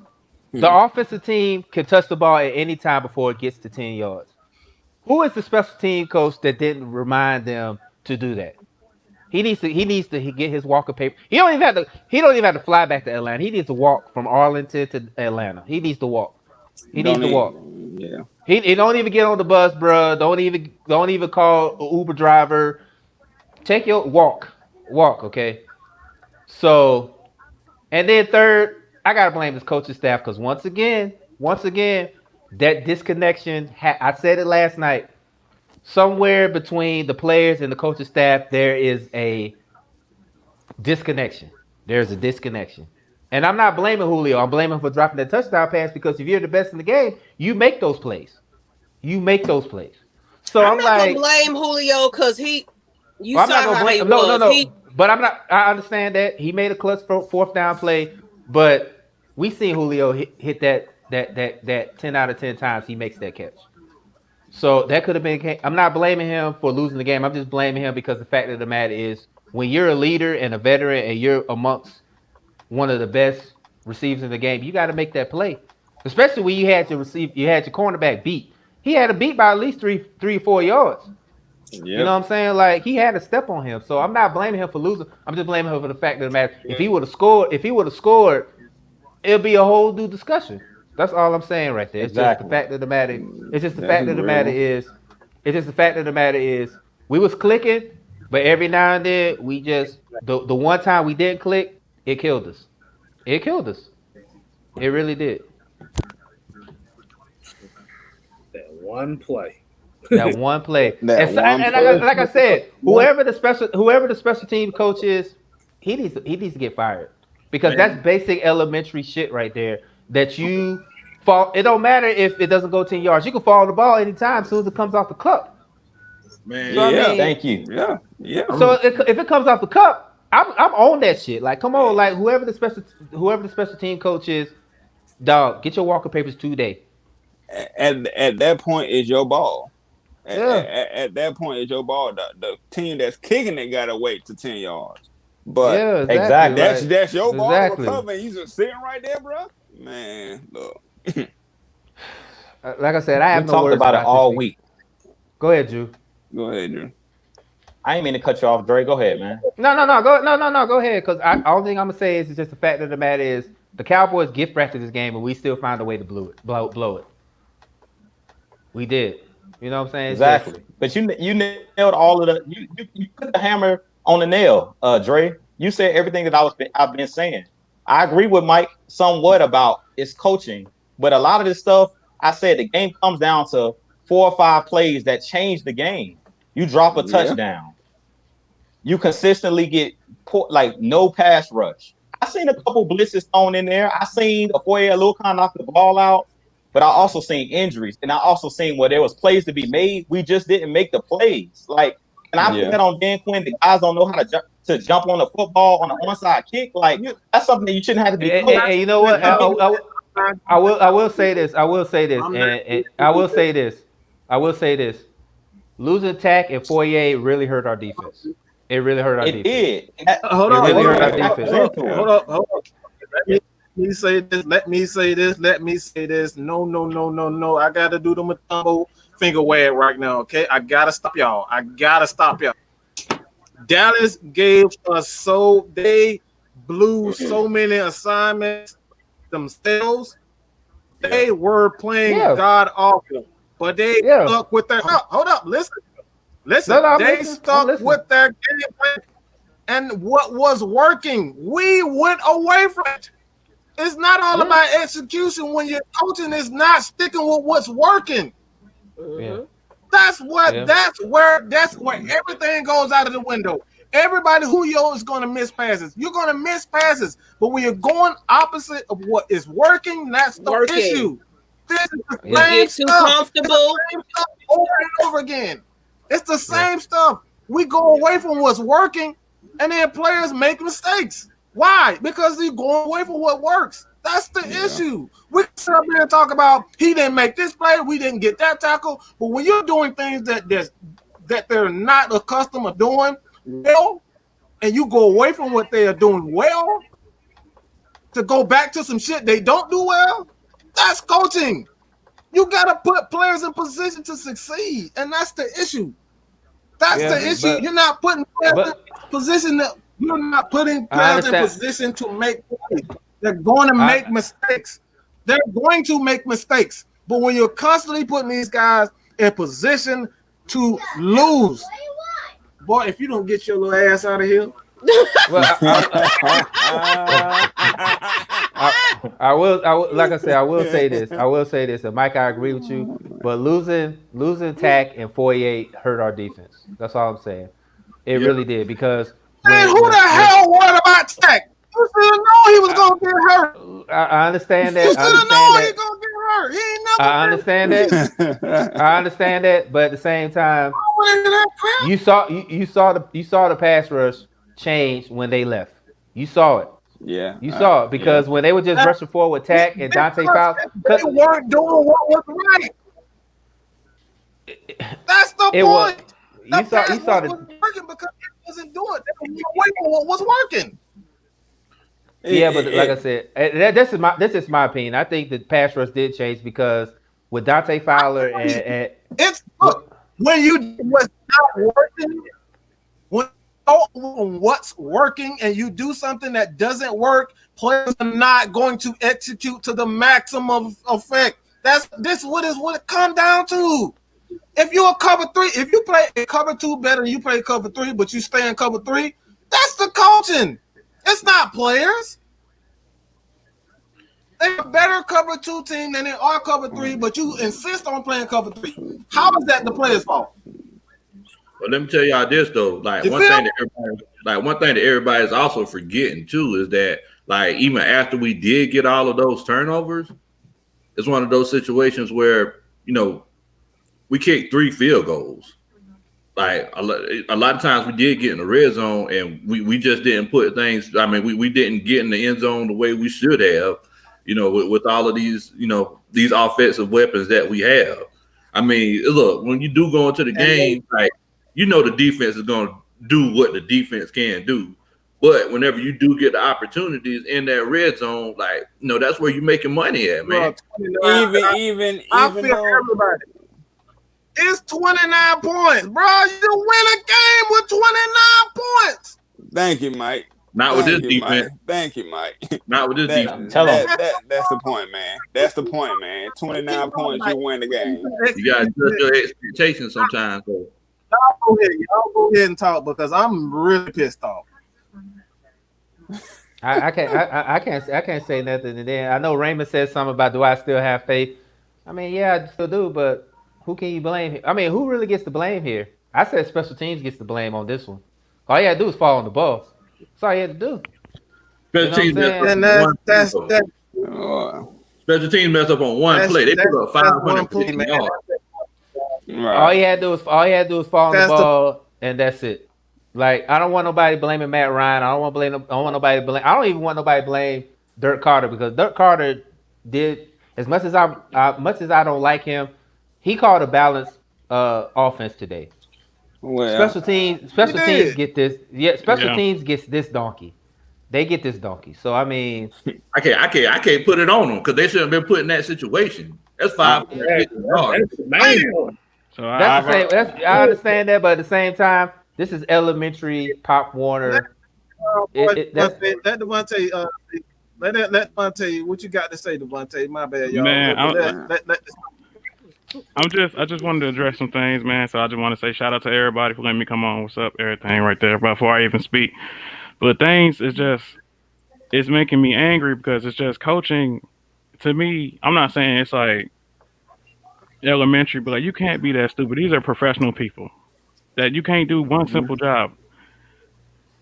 The offensive team can touch the ball at any time before it gets to 10 yards. Who is the special team coach that didn't remind them to do that? He needs to get his walk of paper. He don't even have to fly back to Atlanta. He needs to walk from Arlington to Atlanta. He needs to walk. He needs to walk. Yeah. He don't even get on the bus, bro. Don't even call an Uber driver. Take your walk, okay? So, and then third, I gotta blame his coaching staff because once again, that disconnection. I said it last night. Somewhere between the players and the coaching staff, there is a disconnection. There's a disconnection. And I'm not blaming Julio. I'm blaming him for dropping that touchdown pass because if you're the best in the game, you make those plays. So I'm not gonna blame Julio because I'm not gonna blame him. No. But I'm not. I understand that he made a clutch fourth down play, but we seen Julio hit that 10 out of 10 times he makes that catch. So that could have been. I'm not blaming him for losing the game. I'm just blaming him because the fact of the matter is, when you're a leader and a veteran and you're amongst one of the best receivers in the game, you got to make that play. Especially when you had your cornerback beat. He had a beat by at least 3 or 4 yards. Yep. You know what I'm saying? Like, he had a step on him. So I'm not blaming him for losing. I'm just blaming him for the fact of the matter. If he would have scored, it'll be a whole new discussion. That's all I'm saying right there. It's just the fact of the matter. It's just the fact of the matter is we was clicking, but every now and then we just the one time we didn't click, it killed us. It really did. That one play. Like I said, whoever the special team coach is, he needs to get fired because that's basic elementary shit right there. That you fall. It don't matter if it doesn't go 10 yards. You can fall on the ball anytime as soon as it comes off the cup. Man, yeah. Thank you. Yeah. So if it comes off the cup, I'm on that shit. Like, come on, like whoever the special team coach is, dog, get your walker papers today. At that point, it's your ball. At that point, it's your ball. The team that's kicking it gotta wait to 10 yards. But exactly. That's your ball to recover, and you just sitting right there, bro. Man, look. Like I said, I have no words about it all week. Go ahead, Drew. I ain't mean to cut you off, Dre. Go ahead, man. No. Go ahead, because all thing I'm gonna say is just the fact of the matter is the Cowboys gift wrapped this game, and we still found a way to blow it. We did. You know what I'm saying? Exactly. But you nailed all of the you put the hammer on the nail, Dre. You said everything that I've been saying. I agree with Mike somewhat about it's coaching, but a lot of this stuff I said the game comes down to 4 or 5 plays that change the game. You drop a touchdown. You consistently get like no pass rush. I seen a couple blitzes thrown in there. I seen a Foye Aluakon knock the ball out, but I also seen injuries, and I also seen where there was plays to be made. We just didn't make the plays. Like, and I put that on Dan Quinn. The guys don't know how to jump on the football on an onside kick. Like, that's something that you shouldn't have to be. And you know what? I will say this. I will say this. And I will say this. I will say this. Losing Tack and Foye really hurt our defense. It really hurt our defense. It did. Hold on. Let me say this. No. I got to do the Matumbo finger wag right now, okay? I got to stop y'all. Dallas gave us they blew so many assignments themselves. They were playing god awful, but they stuck with their hold up, listen. They stuck with their game plan, and what was working, we went away from it. It's not all about execution when you're coaching. It's not sticking with what's working. That's where everything goes out of the window. Everybody who is going to miss passes. You're going to miss passes, but when you're going opposite of what is working, that's the issue. This is the same stuff. Comfortable. Over and over again. It's the same stuff. We go away from what's working, and then players make mistakes. Why? Because they're going away from what works. That's the issue. We can sit up here and talk about he didn't make this play, we didn't get that tackle. But when you're doing things that they're not accustomed to doing well, and you go away from what they are doing well to go back to some shit they don't do well, that's coaching. You got to put players in position to succeed, and that's the issue. That's the issue. You're not putting players in position that you're not putting players in position to make plays. They're going to make mistakes. They're going to make mistakes. But when you're constantly putting these guys in position to lose, boy, if you don't get your little ass out of here. I will like I said, I will say this. And Mike, I agree with you. But losing Tack and Foye hurt our defense. That's all I'm saying. It really did, because who the hell worried about Tack? You should have known he was gonna get hurt. I understand that. You should have known he was gonna get hurt. He ain't never. I understand that. I understand that, but at the same time, you saw the pass rush change when they left. You saw it. Yeah, you saw it, because when they were just rushing forward with Tack and Dante Fowler, they weren't doing what was right. That's the point. You saw the working because it wasn't doing it. They were waiting for what was working. Yeah, but like I said, this is my opinion. I think the pass rush did change because with Dante Fowler and it's when you was not working, when what's working and you do something that doesn't work, players are not going to execute to the maximum effect. This what it comes down to. If you're a cover 3, if you play a cover 2 better than you play cover 3, but you stay in cover 3, that's the coaching. It's not players. They're a better cover 2 team than they are cover 3, but you insist on playing cover 3. How is that the players' fault? Well, let me tell y'all this though. Like one thing that everybody is also forgetting too is that, like, even after we did get all of those turnovers, it's one of those situations where, you know, we kicked 3 field goals. Like a lot of times we did get in the red zone and we just didn't put things. I mean, we didn't get in the end zone the way we should have, you know, with all of these, you know, these offensive weapons that we have. I mean, look, when you do go into the game, like, you know, the defense is going to do what the defense can do. But whenever you do get the opportunities in that red zone, like, you know, that's where you're making money at, man. Even everybody. It's 29 points, bro. You win a game with 29 points. Thank you, Mike. Not with this defense. Thank you, Mike. Not with this defense. Tell him. That's the point, man. That's the point, man. 29 points, you win the game. You gotta adjust your expectations sometimes, though. Y'all go ahead and talk because I'm really pissed off. I can't say nothing. And then I know Raymond said something about do I still have faith? I mean, yeah, I still do, but who can you blame? I mean, who really gets the blame here? I said special teams gets the blame on this one. All you had to do is fall on the ball. That's all you had to do. Special teams messed up on one play. They put up 550 yards. Right. All he had to do was fall on the ball, and that's it. Like, I don't want nobody blaming Matt Ryan. I don't want nobody to blame. I don't even want nobody to blame Dirk Carter because Dirk Carter did as much as I don't like him. He called a balanced offense today. Well, special teams get this. Yeah, special teams gets this donkey. They get this donkey. So I mean, I can't put it on them because they shouldn't have been put in that situation. That's 550 yards. So I understand that, but at the same time, this is elementary Pop Warner. Let Devontae. Let Devontae. What you got to say, Devontae? My bad, y'all. Man, I just wanted to address some things, man. So I just want to say shout out to everybody for letting me come on. What's up, everything right there before I even speak. But things it's making me angry because it's just coaching. To me, I'm not saying it's like elementary, but like you can't be that stupid. These are professional people that you can't do one simple job.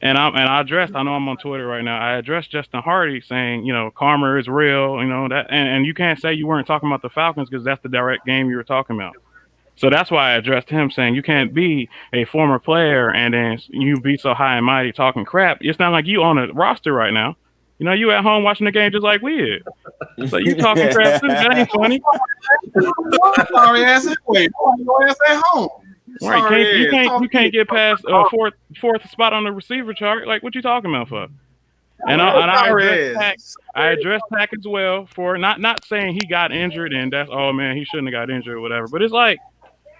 And I addressed. I know I'm on Twitter right now. I addressed Justin Hardy saying, karma is real. That, and you can't say you weren't talking about the Falcons because that's the direct game you were talking about. So that's why I addressed him saying you can't be a former player and then you be so high and mighty talking crap. It's not like you on a roster right now. You at home watching the game just like we is. So you talking crap too. That ain't funny. Sorry ass anyway. Your ass at home. Right, you can't get past fourth spot on the receiver chart. Like, what you talking about for? And I addressed Pack as well for not saying he got injured and that's he shouldn't have got injured or whatever. But it's like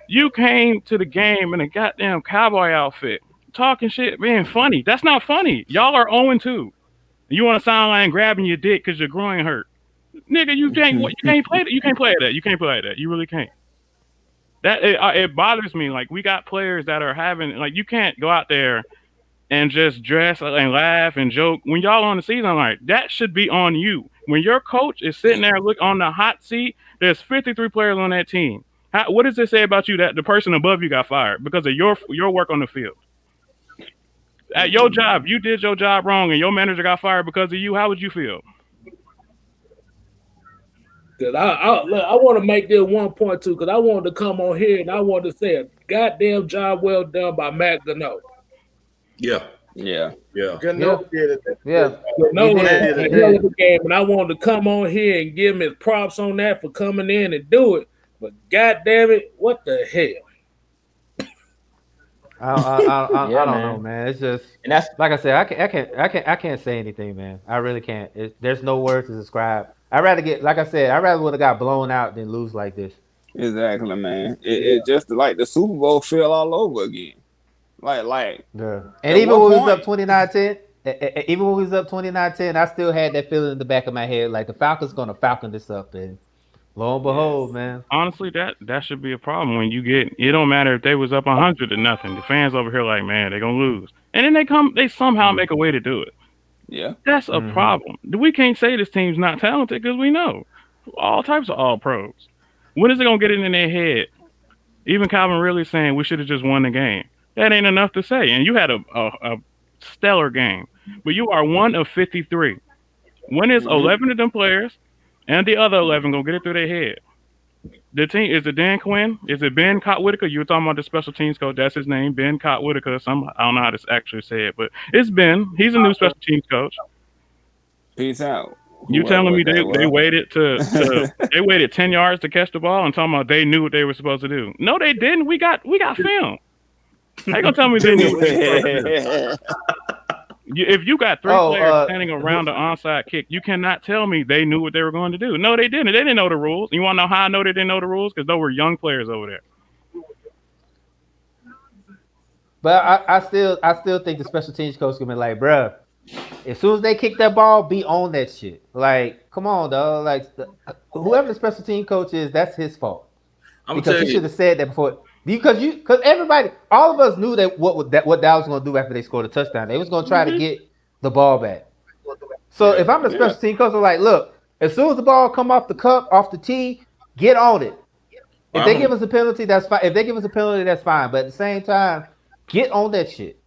you came to the game in a goddamn cowboy outfit, talking shit, being funny. That's not funny. Y'all are 0-2. You want to sound like grabbing your dick because your groin hurt, nigga. You can't play that. You can't play that. You can't play that. You really can't. That it bothers me. Like we got players that are having you can't go out there and just dress and laugh and joke when y'all on the season. Like that should be on you. When your coach is sitting there on the hot seat, there's 53 players on that team. What does it say about you that the person above you got fired because of your work on the field? At your job, you did your job wrong and your manager got fired because of you. How would you feel? I want to make this one point too, because I wanted to come on here and I wanted to say a goddamn job well done by Matt Gano. Yeah. Gano did it. Yeah. Gano did the game, and I wanted to come on here and give him his props on that for coming in and do it. But goddamn it, what the hell? I don't know, man. It's just, and that's like I said. I can't say anything, man. I really can't. There's no words to describe. I'd rather would have got blown out than lose like this. Exactly, man. It just like the Super Bowl feel all over again. Like. Yeah. And even when we was up 29-10, I still had that feeling in the back of my head, like the Falcons gonna Falcon this up, and lo and behold, man. Honestly, that should be a problem when you get. It don't matter if they was up 100-0. The fans over here like, man, they gonna lose, and then they somehow make a way to do it. Yeah, that's a problem. We can't say this team's not talented because we know all types of all pros. When is it gonna get it in their head? Even Calvin really saying we should have just won the game. That ain't enough to say. And you had a stellar game, but you are 1 of 53. When is 11 of them players and the other 11 gonna get it through their head? The team is it Dan Quinn? Is it Ben Cott-Whitaker? You were talking about the special teams coach. That's his name, Ben Cott-Whitaker. I don't know how to actually say it, but it's Ben. He's a new special teams coach. Peace out. You telling me they waited they waited 10 yards to catch the ball and talking about they knew what they were supposed to do? No, they didn't. We got film. How you gonna tell me they knew what they were supposed to do? If you got 3 players standing around the onside kick, you cannot tell me they knew what they were going to do. No, they didn't. They didn't know the rules. You want to know how I know they didn't know the rules? Because those were young players over there. But I still think the special teams coach gonna be like, bruh, As soon as they kick that ball, be on that shit. Like, come on, dog. Like, whoever the special team coach is, that's his fault. Because he should have said that before. Because everybody, all of us knew that what Dallas was going to do after they scored a touchdown. They was going to try to get the ball back. So if I'm the special team coach, I'm like, look, as soon as the ball come off the cup, off the tee, get on it. If they give us a penalty, that's fine. If they give us a penalty, that's fine. But at the same time, get on that shit.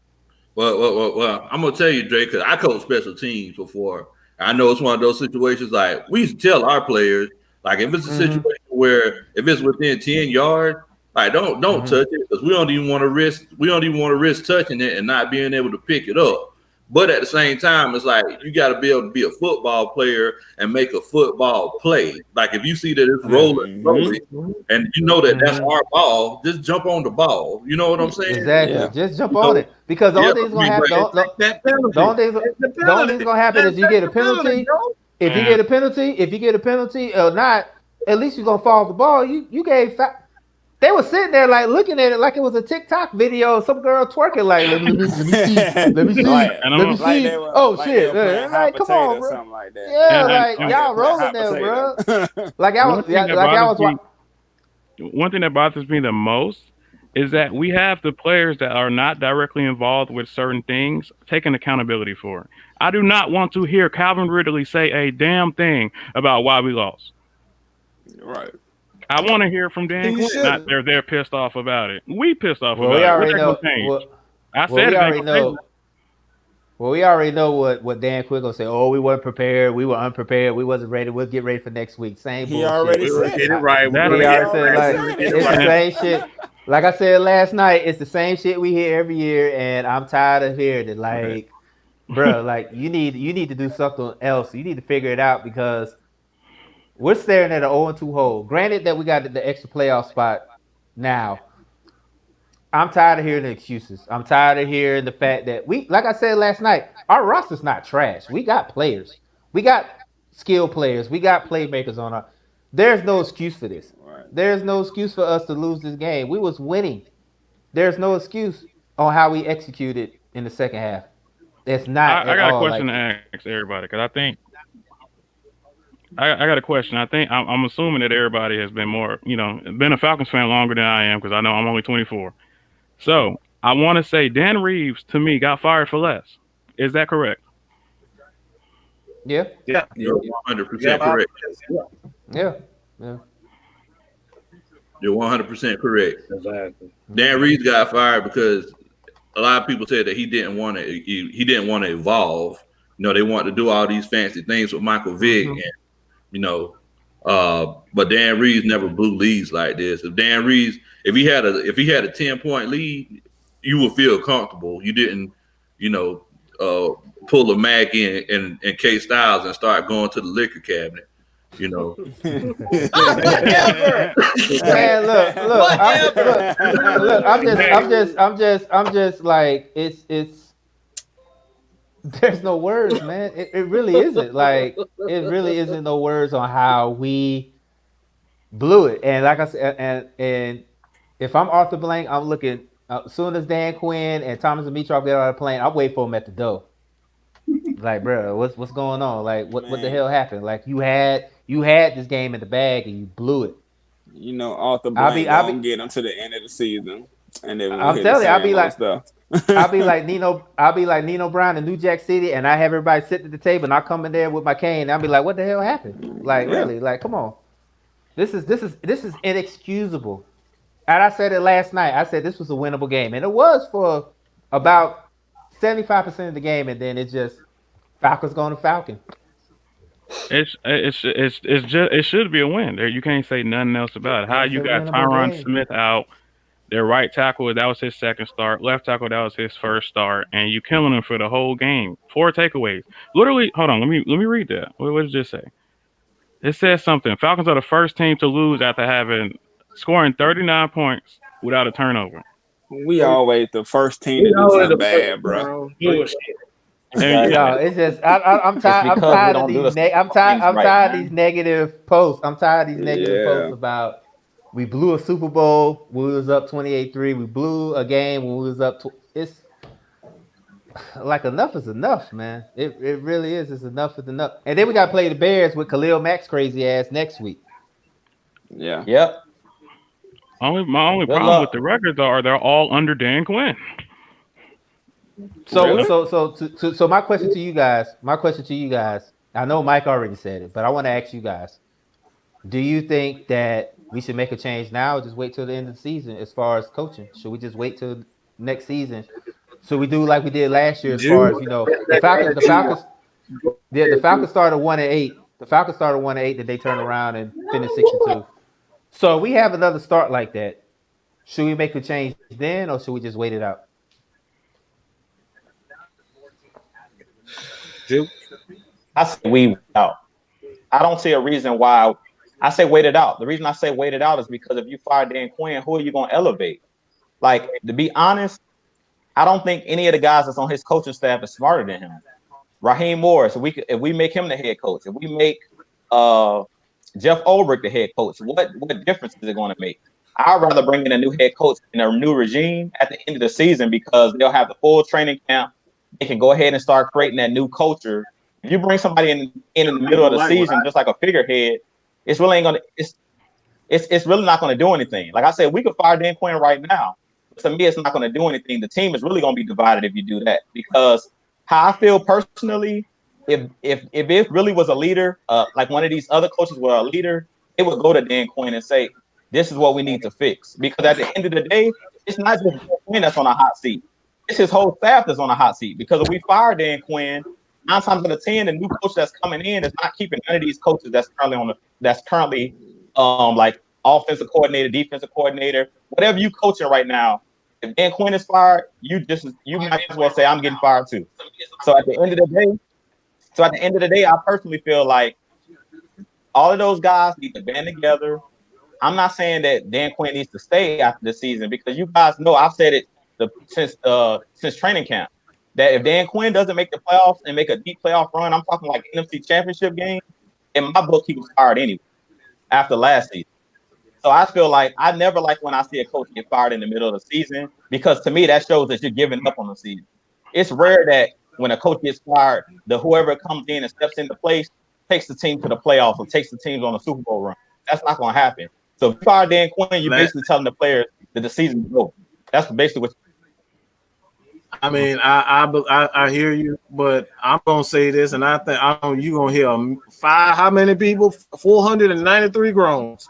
Well, I'm gonna tell you, Drake, because I coached special teams before. I know it's one of those situations. Like we used to tell our players, like if it's a situation where if it's within 10 yards, like don't touch it, because we don't even want to risk touching it and not being able to pick it up. But at the same time, it's like you got to be able to be a football player and make a football play. Like if you see that it's rolling and you know that that's our ball, just jump on the ball. You know what I'm saying? Exactly. Yeah. Just jump on it. Because the only thing that's going to happen, the only thing that's going to happen is you get a penalty. If you get a penalty or not, at least you're going to fall off the ball. You gave They were sitting there like looking at it like it was a TikTok video. Some girl twerking like, let me see. Oh shit! Like, come on, bro. Something like that. Yeah, like y'all rolling there, bro. Like I was watching. One thing that bothers me the most is that we have the players that are not directly involved with certain things taking accountability for it. I do not want to hear Calvin Ridley say a damn thing about why we lost. Right. I want to hear from Dan Quinn. Not they're pissed off about it. We pissed off about it. We already know. Well, we already know what Dan Quinn gonna say. Oh, we weren't prepared. We were unprepared. We wasn't ready. We'll get ready for next week. Same bullshit. He already said it right. It's the same shit. Like I said last night, it's the same shit we hear every year, and I'm tired of hearing it. Like, bro, like you need to do something else. You need to figure it out because we're staring at an 0-2 hole. Granted that we got the extra playoff spot now. I'm tired of hearing the excuses. I'm tired of hearing the fact that like I said last night, our roster's not trash. We got players. We got skilled players. We got playmakers on our. There's no excuse for this. Right. There's no excuse for us to lose this game. We was winning. There's no excuse on how we executed in the second half. It's not. I got a question to ask everybody because I think. I got a question. I think I'm assuming that everybody has been been a Falcons fan longer than I am because I know I'm only 24. So I want to say Dan Reeves to me got fired for less. Is that correct? Yeah. Yeah. You're 100% correct. Yeah. You're 100% correct. Exactly. Dan Reeves got fired because a lot of people said that he didn't want to evolve. They wanted to do all these fancy things with Michael Vick and. But Dan Reeves never blew leads like this. If Dan Reeves, if he had a 10-point lead, you would feel comfortable. You didn't, pull a Mac in K Styles and start going to the liquor cabinet. Man, look. I'm just like it's. There's no words, man. It really isn't. Like, it really isn't no words on how we blew it. And like I said, and if I'm Arthur Blank, I'm looking as soon as Dan Quinn and Thomas Dimitroff get out of the plane, I'll wait for him at the door. Like, bro, what's going on? Like, what the hell happened? Like, you had this game in the bag and you blew it. Arthur Blank won't get him to the end of the season. And then I'm telling you, I'll be like Nino Brown in New Jack City, and I have everybody sitting at the table, and I come in there with my cane, and I'll be like, "What the hell happened? Like, really? Like, come on, this is inexcusable." And I said it last night. I said this was a winnable game, and it was for about 75% of the game, and then it just Falcons going to Falcon. It should be a win. You can't say nothing else about it. How you got Tyron Smith out. Their right tackle, that was his second start. Left tackle, that was his first start. And you killing him for the whole game. 4 takeaways. Literally, hold on. Let me read that. What did it say? It says something. Falcons are the first team to lose after scoring 39 points without a turnover. We always the first team to do something bad, bro. It's just I'm tired of these. I'm tired of these negative posts. I'm tired of these negative posts about. We blew a Super Bowl when we was up 28-3. We blew a game when we was up. like enough is enough, man. It really is. It's enough is enough. And then we got to play the Bears with Khalil Mack's crazy ass next week. Yeah. Yep. My only problem with the records are they're all under Dan Quinn. So Really? so my question to you guys. I know Mike already said it, but I want to ask you guys. Do you think that we should make a change now or just wait till the end of the season as far as coaching? Should we just wait till next season? So we do like we did last year as far as, the Falcons started 1-8. The Falcons started 1-8, then they turned around and finished 6-2. So we have another start like that. Should we make a change then or should we just wait it out? I say we out. I don't see a reason why. I say wait it out. The reason I say wait it out is because if you fire Dan Quinn, who are you going to elevate? Like, to be honest, I don't think any of the guys that's on his coaching staff is smarter than him. Raheem Morris, if we make him the head coach, if we make Jeff Ulbrich the head coach, what difference is it going to make? I'd rather bring in a new head coach in a new regime at the end of the season because they'll have the full training camp. They can go ahead and start creating that new culture. If you bring somebody in the middle of the season, just like a figurehead, it's really ain't gonna. It's really not gonna do anything. Like I said, we could fire Dan Quinn right now. To me, it's not gonna do anything. The team is really gonna be divided if you do that. Because how I feel personally, if it really was a leader, like one of these other coaches were a leader, it would go to Dan Quinn and say, "This is what we need to fix." Because at the end of the day, it's not just Dan Quinn that's on a hot seat. It's his whole staff that's on a hot seat. Because if we fire Dan Quinn, 9 times out of 10, the new coach that's coming in is not keeping none of these coaches that's currently like offensive coordinator, defensive coordinator, whatever you coaching right now. If Dan Quinn is fired, you might as well say I'm getting fired too. So at the end of the day, I personally feel like all of those guys need to band together. I'm not saying that Dan Quinn needs to stay after the season because you guys know I've said it since training camp. That if Dan Quinn doesn't make the playoffs and make a deep playoff run, I'm talking like NFC Championship game, in my book, he was fired anyway after last season. So I feel like I never like when I see a coach get fired in the middle of the season because to me, that shows that you're giving up on the season. It's rare that when a coach gets fired, whoever comes in and steps into place takes the team to the playoffs or takes the teams on a Super Bowl run. That's not going to happen. So if you fire Dan Quinn, you're basically telling the players that the season's over. That's basically what. I mean, I hear you, but I'm gonna say this, and I think you're gonna hear how many people? 493 groans,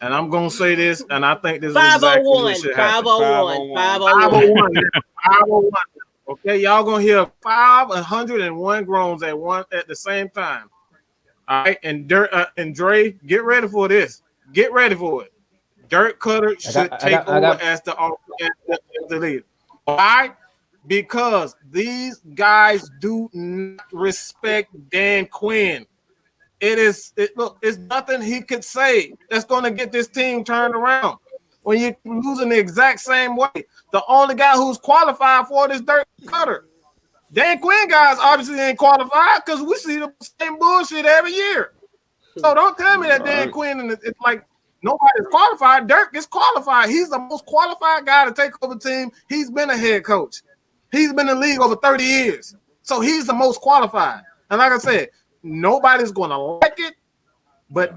and I'm gonna say this, and I think this is exactly what should happen. 501. Okay, y'all gonna hear 501 groans at the same time. All right, and Dre, get ready for this. Get ready for it. Dirk Cutter should take over as the leader. All right. Because these guys do not respect Dan Quinn. Look, it's nothing he could say that's going to get this team turned around. When you're losing the exact same way, the only guy who's qualified for it is Dirk Cutter. Dan Quinn guys obviously ain't qualified because we see the same bullshit every year. So don't tell me that Dan Quinn it's like nobody's qualified. Dirk is qualified. He's the most qualified guy to take over the team. He's been a head coach. He's been in the league over 30 years. So he's the most qualified. And like I said, nobody's going to like it, but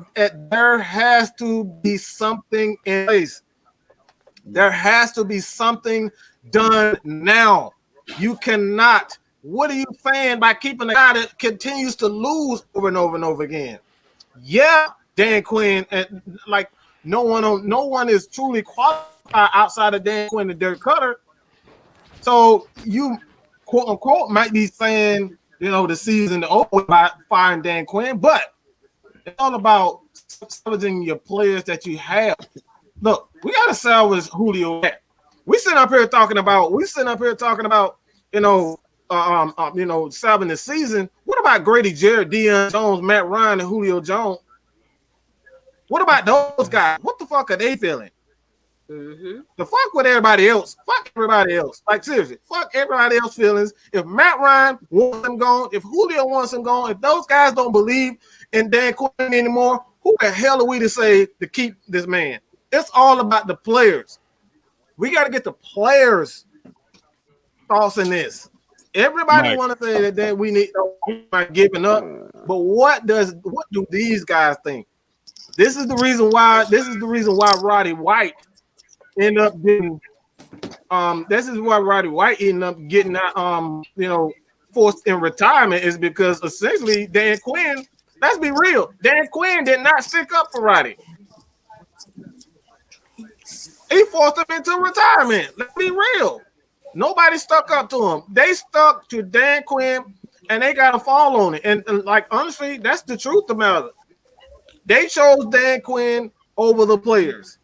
there has to be something in place. There has to be something done now. You cannot. What are you saying by keeping a guy that continues to lose over and over and over again? Yeah, Dan Quinn, and like no one is truly qualified outside of Dan Quinn and Dirk Cutter. So you, quote unquote, might be saying, the season over by firing Dan Quinn, but it's all about salvaging your players that you have. Look, we got to salvage Julio. We sitting up here talking about, salvaging the season. What about Grady Jarrett, Deion Jones, Matt Ryan, and Julio Jones? What about those guys? What the fuck are they feeling? Mm-hmm. The fuck with everybody else. Fuck everybody else. Like seriously, fuck everybody else's feelings. If Matt Ryan wants him gone, if Julio wants him gone, if those guys don't believe in Dan Quinn anymore, who the hell are we to say to keep this man? It's all about the players. We got to get the players' thoughts in this. Everybody want to say that we need by giving up, but what do these guys think? This is the reason why Roddy White ended up getting forced in retirement, is because essentially Dan Quinn, let's be real, Dan Quinn did not stick up for Roddy. He forced him into retirement. Let's be real. Nobody stuck up to him. They stuck to Dan Quinn, and they got a fall on it. And like, honestly, that's the truth of the matter. They chose Dan Quinn over the players.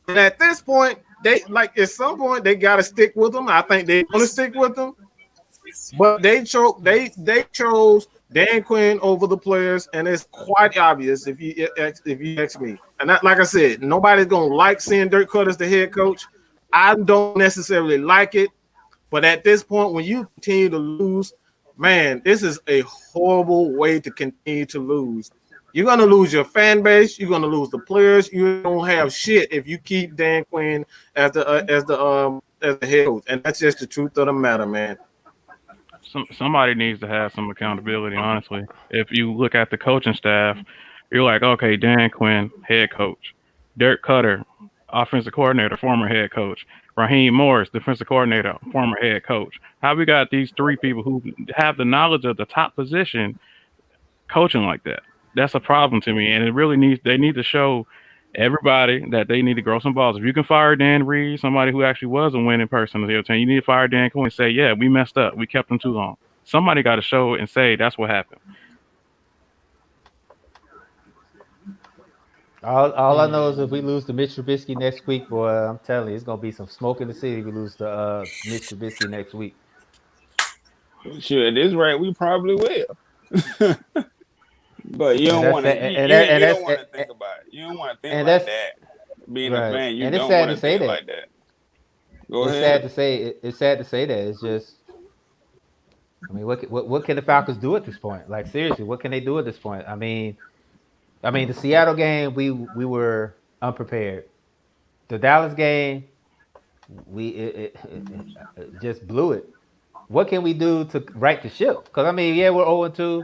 And at this point, at some point, they got to stick with him. I think they want to stick with him. But they chose Dan Quinn over the players, and it's quite obvious if you ask me. And that, like I said, nobody's gonna like seeing Dirk Cutter as the head coach. I don't necessarily like it, but at this point, when you continue to lose, man, this is a horrible way to continue to lose. You're gonna lose your fan base. You're gonna lose the players. You don't have shit if you keep Dan Quinn as the head coach, and that's just the truth of the matter, man. Somebody needs to have some accountability, honestly. If you look at the coaching staff, you're like, okay, Dan Quinn, head coach. Dirk Cutter, offensive coordinator, former head coach. Raheem Morris, defensive coordinator, former head coach. How we got these three people who have the knowledge of the top position coaching like that? That's a problem to me, and they need to show everybody that they need to grow some balls. If you can fire Dan Reed, somebody who actually was a winning person on the team, you need to fire Dan Quinn and say, yeah, we messed up. We kept him too long. Somebody got to show and say that's what happened. All I know is if we lose to Mitch Trubisky next week, boy, I'm telling you, it's gonna be some smoke in the city if we lose to Mitch Trubisky next week. Sure, at this rate, we probably will. But you don't want to think about it. You don't want to think like that. Being a fan, you don't want to think like that. Go ahead. It's sad to say that. It's just, I mean, what can the Falcons do at this point? Like, seriously, what can they do at this point? I mean, the Seattle game, we were unprepared. The Dallas game, it just blew it. What can we do to right the ship? Because I mean, yeah, we're 0-2.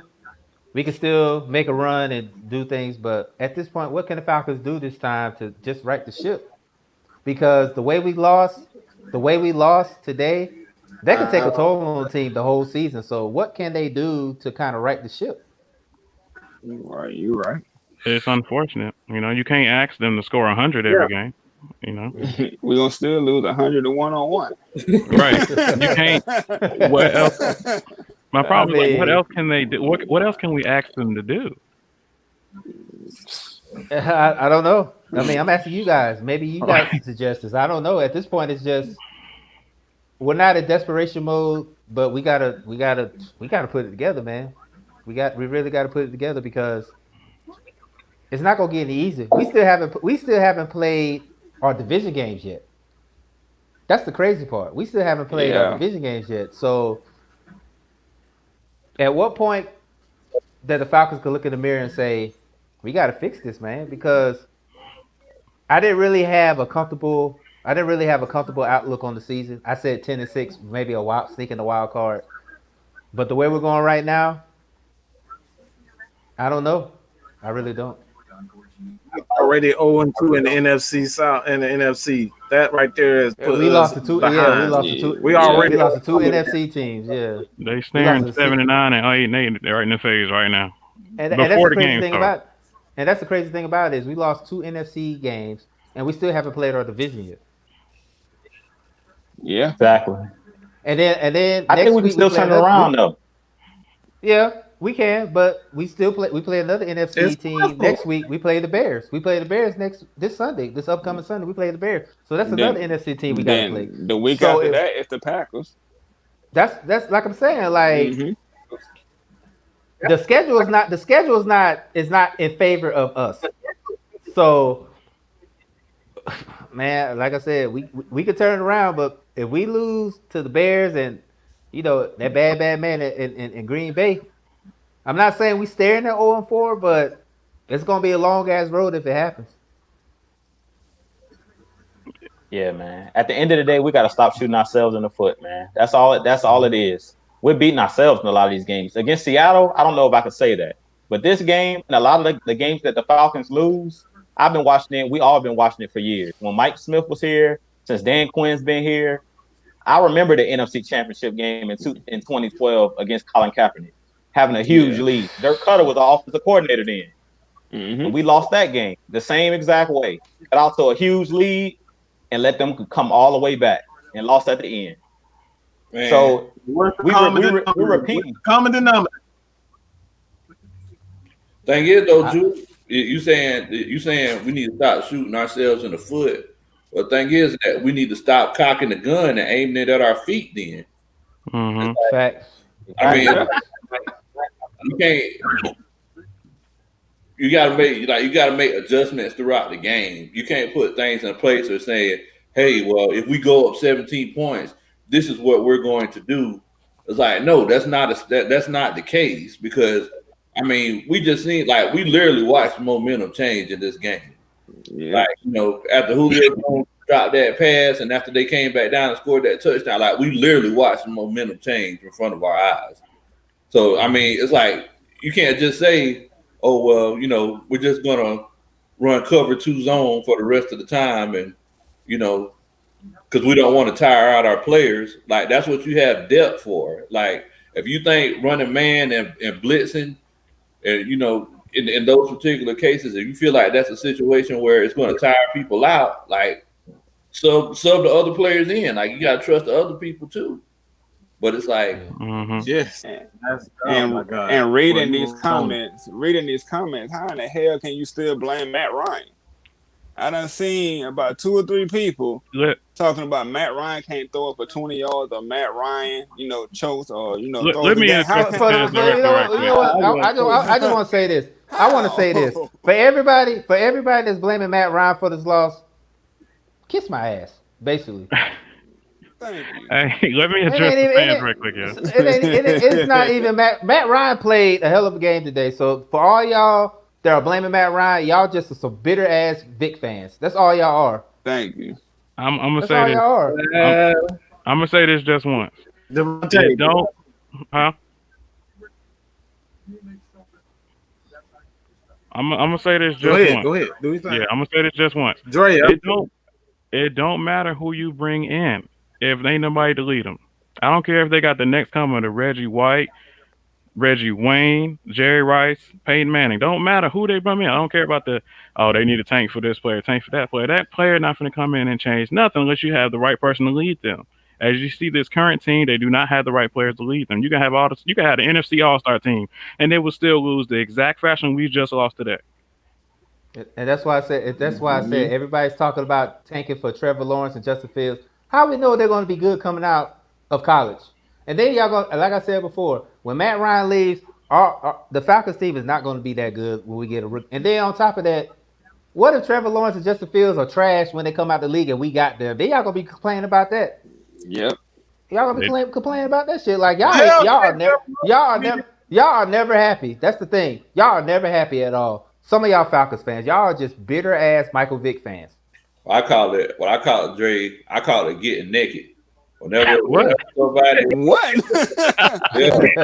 We can still make a run and do things, but at this point, what can the Falcons do this time to just right the ship? Because the way we lost today, that can take a toll on the team the whole season. So what can they do to kind of right the ship? You're right. It's unfortunate. You can't ask them to score 100 every game. We're going to still lose 100 to 1-on-1. Right. You can't. What else? My problem is, what else can they do? What else can we ask them to do? I don't know. I mean, I'm asking you guys. Maybe you guys can suggest this. I don't know. At this point, it's just we're not in desperation mode, but we gotta put it together, man. We really gotta put it together because it's not gonna get any easier. We still haven't played our division games yet. That's the crazy part. We still haven't played our division games yet. So at what point that the Falcons could look in the mirror and say, we got to fix this, man? Because I didn't really have a comfortable outlook on the season. I said 10-6, maybe sneaking the wild card. But the way we're going right now, I don't know. I really don't. Already 0-2 in the NFC South and the NFC. That right there is we lost to two. Yeah, we lost to two. We lost to two NFC teams. Yeah, they staring 7-9 and 8-8. They're right in the phase right now. And that's the crazy thing about. And that's the crazy thing about it is we lost 2 NFC games and we still haven't played our division yet. Yeah, exactly. And then I think we can still turn it around though. Yeah. We can, but we play another NFC team next week. We play the Bears. We play the Bears this upcoming Sunday. We play the Bears. So that's another NFC team we got to play. The week after that, it's the Packers. That's like I'm saying. Like the schedule is not in favor of us. So, man, like I said, we could turn it around, but if we lose to the Bears and that bad man in Green Bay. I'm not saying we staring at 0-4, but it's gonna be a long ass road if it happens. Yeah, man. At the end of the day, we gotta stop shooting ourselves in the foot, man. That's all it is. we're beating ourselves in a lot of these games. Against Seattle, I don't know if I could say that. But this game and a lot of the games that the Falcons lose, I've been watching it. We all been watching it for years. When Mike Smith was here, since Dan Quinn's been here, I remember the NFC Championship game in 2012 against Colin Kaepernick, having a huge lead. Dirk Cutter was the offensive coordinator then. And we lost that game the same exact way. Got out to a huge lead and let them come all the way back and lost at the end. Man. So we're repeating. Common denominator. Thing is though, Drew, you saying we need to stop shooting ourselves in the foot. But the thing is that we need to stop cocking the gun and aiming it at our feet. Then, Facts. I mean, you can't. You gotta make adjustments throughout the game. You can't put things in place or saying, "Hey, well, if we go up 17 points, this is what we're going to do." It's like, no, that's not the case because. I mean, we just seen we literally watched momentum change in this game. Yeah. After Julio dropped that pass and after they came back down and scored that touchdown, we literally watched momentum change in front of our eyes. So I mean, it's like you can't just say, "Oh well, we're just gonna run cover 2 zone for the rest of the time," and because we don't want to tire out our players. That's what you have depth for. If you think running man and blitzing. And in those particular cases, if you feel like that's a situation where it's going to tire people out, sub the other players in. You got to trust the other people too. But it's yes. And reading these comments, how in the hell can you still blame Matt Ryan? I done seen about 2 or 3 people talking about Matt Ryan can't throw it for 20 yards or Matt Ryan, chokes or let me I just want to say this. I want to say this for everybody that's blaming Matt Ryan for this loss. Kiss my ass, basically. Thank you. Hey, let me address the fans real quick. It's not even Matt Ryan played a hell of a game today. So for all y'all that are blaming Matt Ryan, y'all just are some bitter ass Vic fans. That's all y'all are. Thank you. I'm gonna say this. I'm gonna say this just once. Don't, huh? I'm gonna say this just once. Go ahead. Do your thing. Yeah, I'm gonna say this just once. Dre, it don't matter who you bring in if ain't nobody to lead them. I don't care if they got the next coming to Reggie White, Reggie Wayne, Jerry Rice, Peyton Manning. Don't matter who they bring in. I don't care about they need a tank for this player, tank for that player. That player not going to come in and change nothing unless you have the right person to lead them. As you see this current team, they do not have the right players to lead them. You can have the NFC All-Star team, and they will still lose the exact fashion we just lost today. And that's why I said everybody's talking about tanking for Trevor Lawrence and Justin Fields. How we know they're going to be good coming out of college? And then y'all go, like I said before, when Matt Ryan leaves, the Falcons team is not going to be that good when we get a rookie. And then on top of that, what if Trevor Lawrence and Justin Fields are trash when they come out the league and we got them? Then y'all gonna be complaining about that. Yep. Y'all gonna be complaining about that shit. Y'all are never happy. That's the thing. Y'all are never happy at all. Some of y'all Falcons fans, y'all are just bitter ass Michael Vick fans. I call it, Dre, I call it getting naked. Whenever somebody what? That's what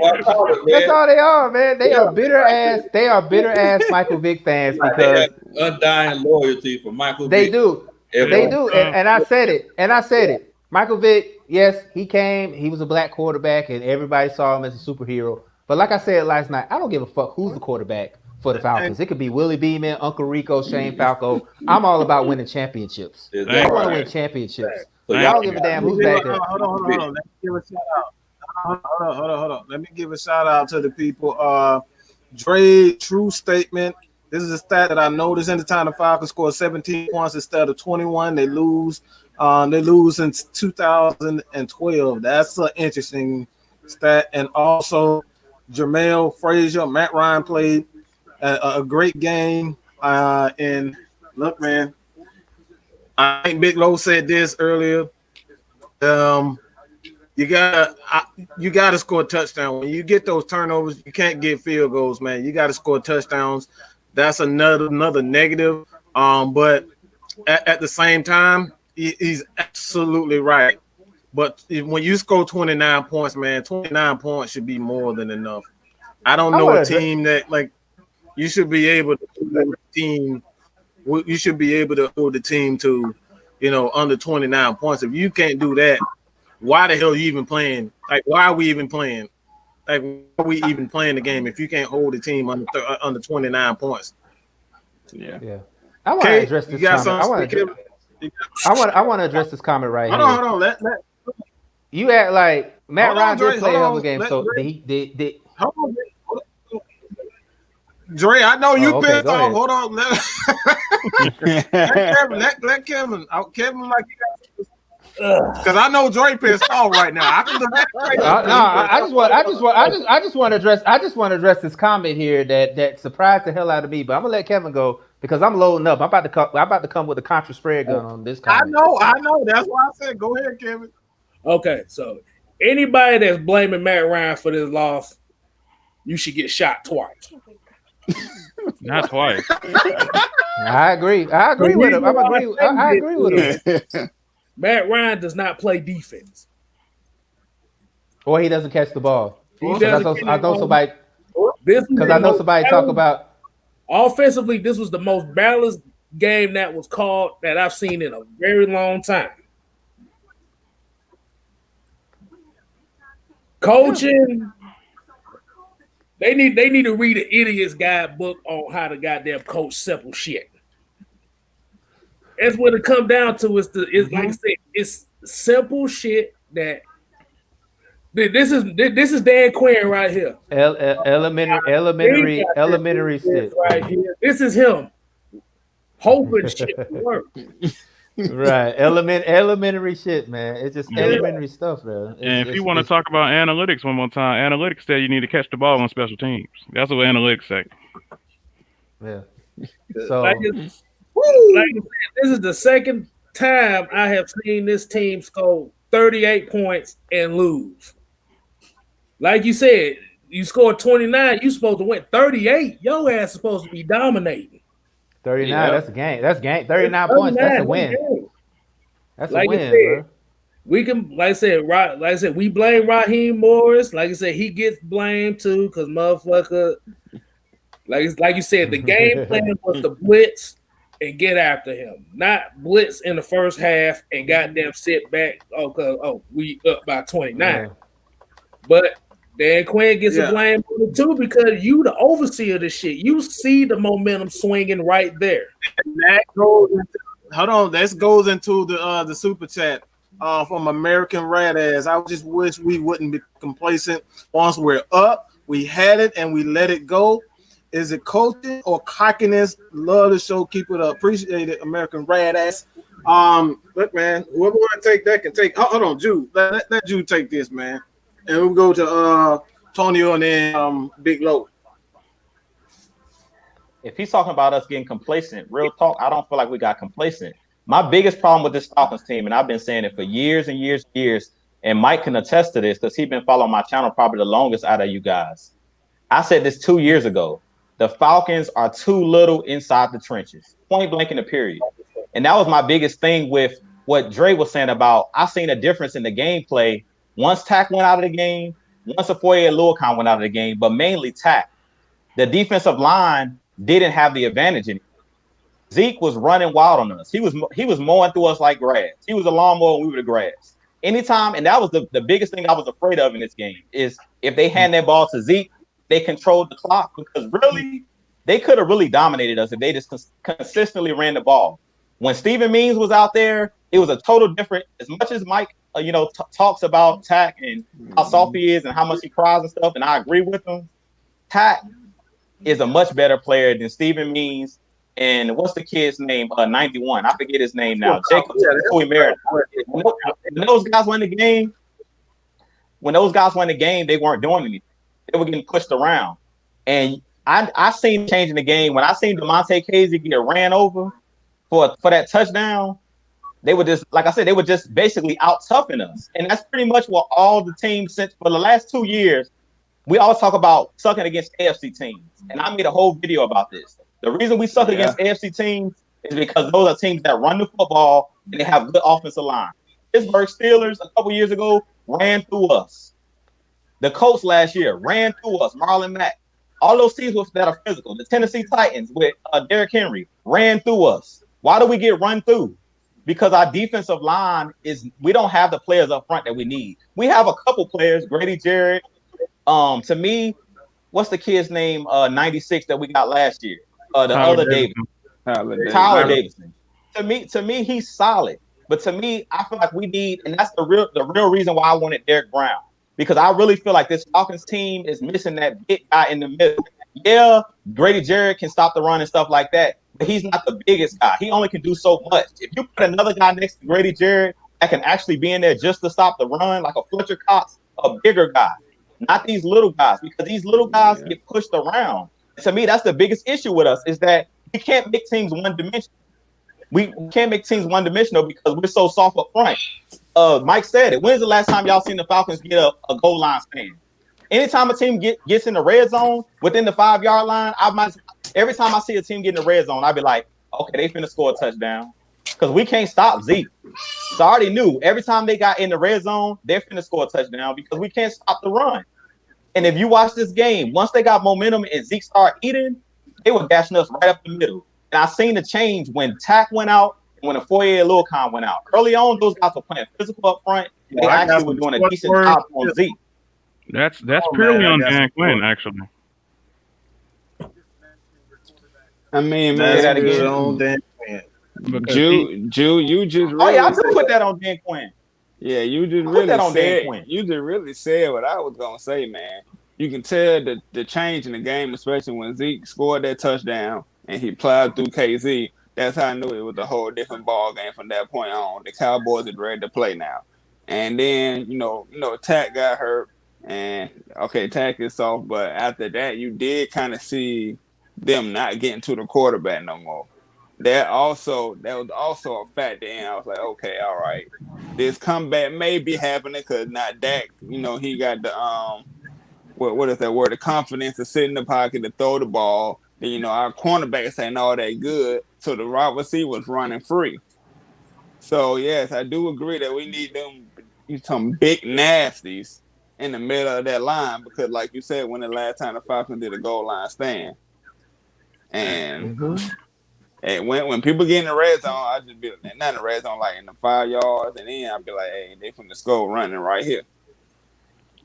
I call it, man. That's all they are, man. They are bitter ass Michael Vick fans because they have undying loyalty for Michael Vick. They do. And I said it. Michael Vick, yes, he came, he was a black quarterback, and everybody saw him as a superhero. But like I said last night, I don't give a fuck who's the quarterback for the Falcons. It could be Willie Beeman, Uncle Rico, Shane Falco. I'm all about winning championships. I want to win championships. So y'all don't give a damn who's back there. Hold on. Let me give a shout out. Hold on. Let me give a shout out to the people. Dre, true statement. This is a stat that I noticed. Anytime the Falcons score 17 points instead of 21, they lose. They lose since 2012. That's an interesting stat. And also, Jermale Frazier, Matt Ryan played a great game. And look, man, I think Big Low said this earlier. You gotta score a touchdown. When you get those turnovers, you can't get field goals, man. You gotta score touchdowns. That's another negative. But at the same time, he's absolutely right. But when you score 29 points, man, 29 points should be more than enough. I don't know a team that like you should be able to hold the team. You should be able to hold the team to, under 29 points. If you can't do that, why the hell are you even playing? Like, why are we even playing? Like, why are we even playing the game if you can't hold the team under 29 points? Yeah. I want to address this comment. I want to address this comment right here. Hold on. Let you act like Matt Ryan did play a hell of a game. So did hold on, Dre, I know you pissed off. Hold on. Let Kevin. Kevin like you got because I know Dre pissed off right now. I just want to address this comment here that surprised the hell out of me. But I'm gonna let Kevin go because I'm loading up. I'm about to come with a contra spread gun on this comment. I know. That's why I said go ahead, Kevin. Okay, so anybody that's blaming Matt Ryan for this loss, you should get shot twice. Not twice. I agree with him. I agree with him. Matt Ryan does not play defense. Or he doesn't catch the ball. I know somebody talk about offensively, this was the most balanced game that was called that I've seen in a very long time. Coaching, they need to read an idiot's guidebook on how to goddamn coach simple shit. That's what it comes down to. Like I said, it's simple shit that this is Dan Quinn right here. Elementary shit right here. This is him hoping shit to work. Right, elementary shit, man. It's just elementary stuff, man. And if you want to talk about analytics one more time, analytics say you need to catch the ball on special teams. That's what analytics say. Yeah. So, like I said, this is the second time I have seen this team score 38 points and lose. Like you said, you scored 29, you supposed to win 38. Your ass is supposed to be dominating. 39, that's a game. That's game. 39 points, that's a win. That's a win, bro. We can, like I said, we blame Raheem Morris. Like I said, he gets blamed too, because motherfucker, like you said, the game plan was to blitz and get after him, not blitz in the first half and goddamn sit back. We up by 29. Yeah. But Dan Quinn gets a blame too because you the overseer of this shit. You see the momentum swinging right there. And that goes into the super chat from American Rat Ass. I just wish we wouldn't be complacent. Once we're up, we had it and we let it go. Is it coaching or cockiness? Love the show. Keep it up. Appreciate it, American Rat Ass. Look, man, whoever want to take that can take. Hold on, Jude. Let Jude take this, man. And we'll go to Tonio and then Big Low. If he's talking about us getting complacent, real talk, I don't feel like we got complacent. My biggest problem with this Falcons team, and I've been saying it for years and years and years, and Mike can attest to this because he's been following my channel probably the longest out of you guys. I said this 2 years ago. The Falcons are too little inside the trenches, point blank in the period. And that was my biggest thing with what Dre was saying about I seen a difference in the gameplay once Tack went out of the game, once Afoye and Luakon went out of the game, but mainly Tack. The defensive line didn't have the advantage anymore. Zeke was running wild on us. He was mowing through us like grass. He was a lawnmower and we were the grass. Anytime, and that was the biggest thing I was afraid of in this game, is if they hand that ball to Zeke, they controlled the clock because really, they could have really dominated us if they just consistently ran the ball. When Steven Means was out there, it was a total different. As much as Mike, talks about Tack and how soft he is and how much he cries and stuff, and I agree with him. Tack is a much better player than Steven Means. And what's the kid's name? 91. I forget his name now. Jacob. When those guys won the game, they weren't doing anything. They were getting pushed around. And I seen change in the game. When I seen DeMonte Casey get ran over for that touchdown, they were just, like I said, they were just basically out toughing us. And that's pretty much what all the teams since for the last 2 years, we always talk about sucking against AFC teams. And I made a whole video about this. The reason we suck against AFC teams is because those are teams that run the football and they have good offensive line. Pittsburgh Steelers a couple years ago ran through us. The Colts last year ran through us. Marlon Mack. All those teams that are physical. The Tennessee Titans with Derrick Henry ran through us. Why do we get run through? Because our defensive line we don't have the players up front that we need. We have a couple players, Grady Jarrett. To me, what's the kid's name? 96 that we got last year. Tyler Davidson. To me, he's solid. But to me, I feel like we need, and that's the real reason why I wanted Derek Brown. Because I really feel like this Falcons team is missing that big guy in the middle. Yeah, Grady Jarrett can stop the run and stuff like that, but he's not the biggest guy. He only can do so much. If you put another guy next to Grady Jarrett that can actually be in there just to stop the run, like a Fletcher Cox, a bigger guy, not these little guys, because these little guys get pushed around. To me, that's the biggest issue with us, is that we can't make teams one-dimensional. We can't make teams one-dimensional because we're so soft up front. Mike said it. When's the last time y'all seen the Falcons get a goal line stand? Anytime a team gets in the red zone within the 5-yard line, every time I see a team get in the red zone, I'd be like, okay, they finna score a touchdown. Because we can't stop Zeke. So I already knew every time they got in the red zone, they're finna score a touchdown because we can't stop the run. And if you watch this game, once they got momentum and Zeke started eating, they were dashing us right up the middle. And I seen the change when Tack went out and when Foye and Lil Khan went out. Early on, those guys were playing physical up front. They actually were doing a decent job on Zeke. That's purely on Dan Quinn, actually. I mean, that's man, good on Dan Quinn. Jew, you just really I do put that on Dan Quinn. Yeah, you just really said what I was gonna say, man. You can tell the change in the game, especially when Zeke scored that touchdown and he plowed through KZ. That's how I knew it was a whole different ball game from that point on. The Cowboys are ready to play now. And then, Tack got hurt. And, okay, Tack is soft. But after that, you did kind of see them not getting to the quarterback no more. That was also a factor in. I was like, okay, all right. This comeback may be happening because not Dak, he got the, what is that word? The confidence to sit in the pocket, to throw the ball. Then, our cornerbacks ain't all that good. So the wide receiver was running free. So, yes, I do agree that we need some big nasties in the middle of that line because, like you said, when the last time the Falcons did a goal line stand. And and when people get in the red zone, I just be not in the red zone, like in the 5 yards, and then I'll be like, hey, they from the skull running right here.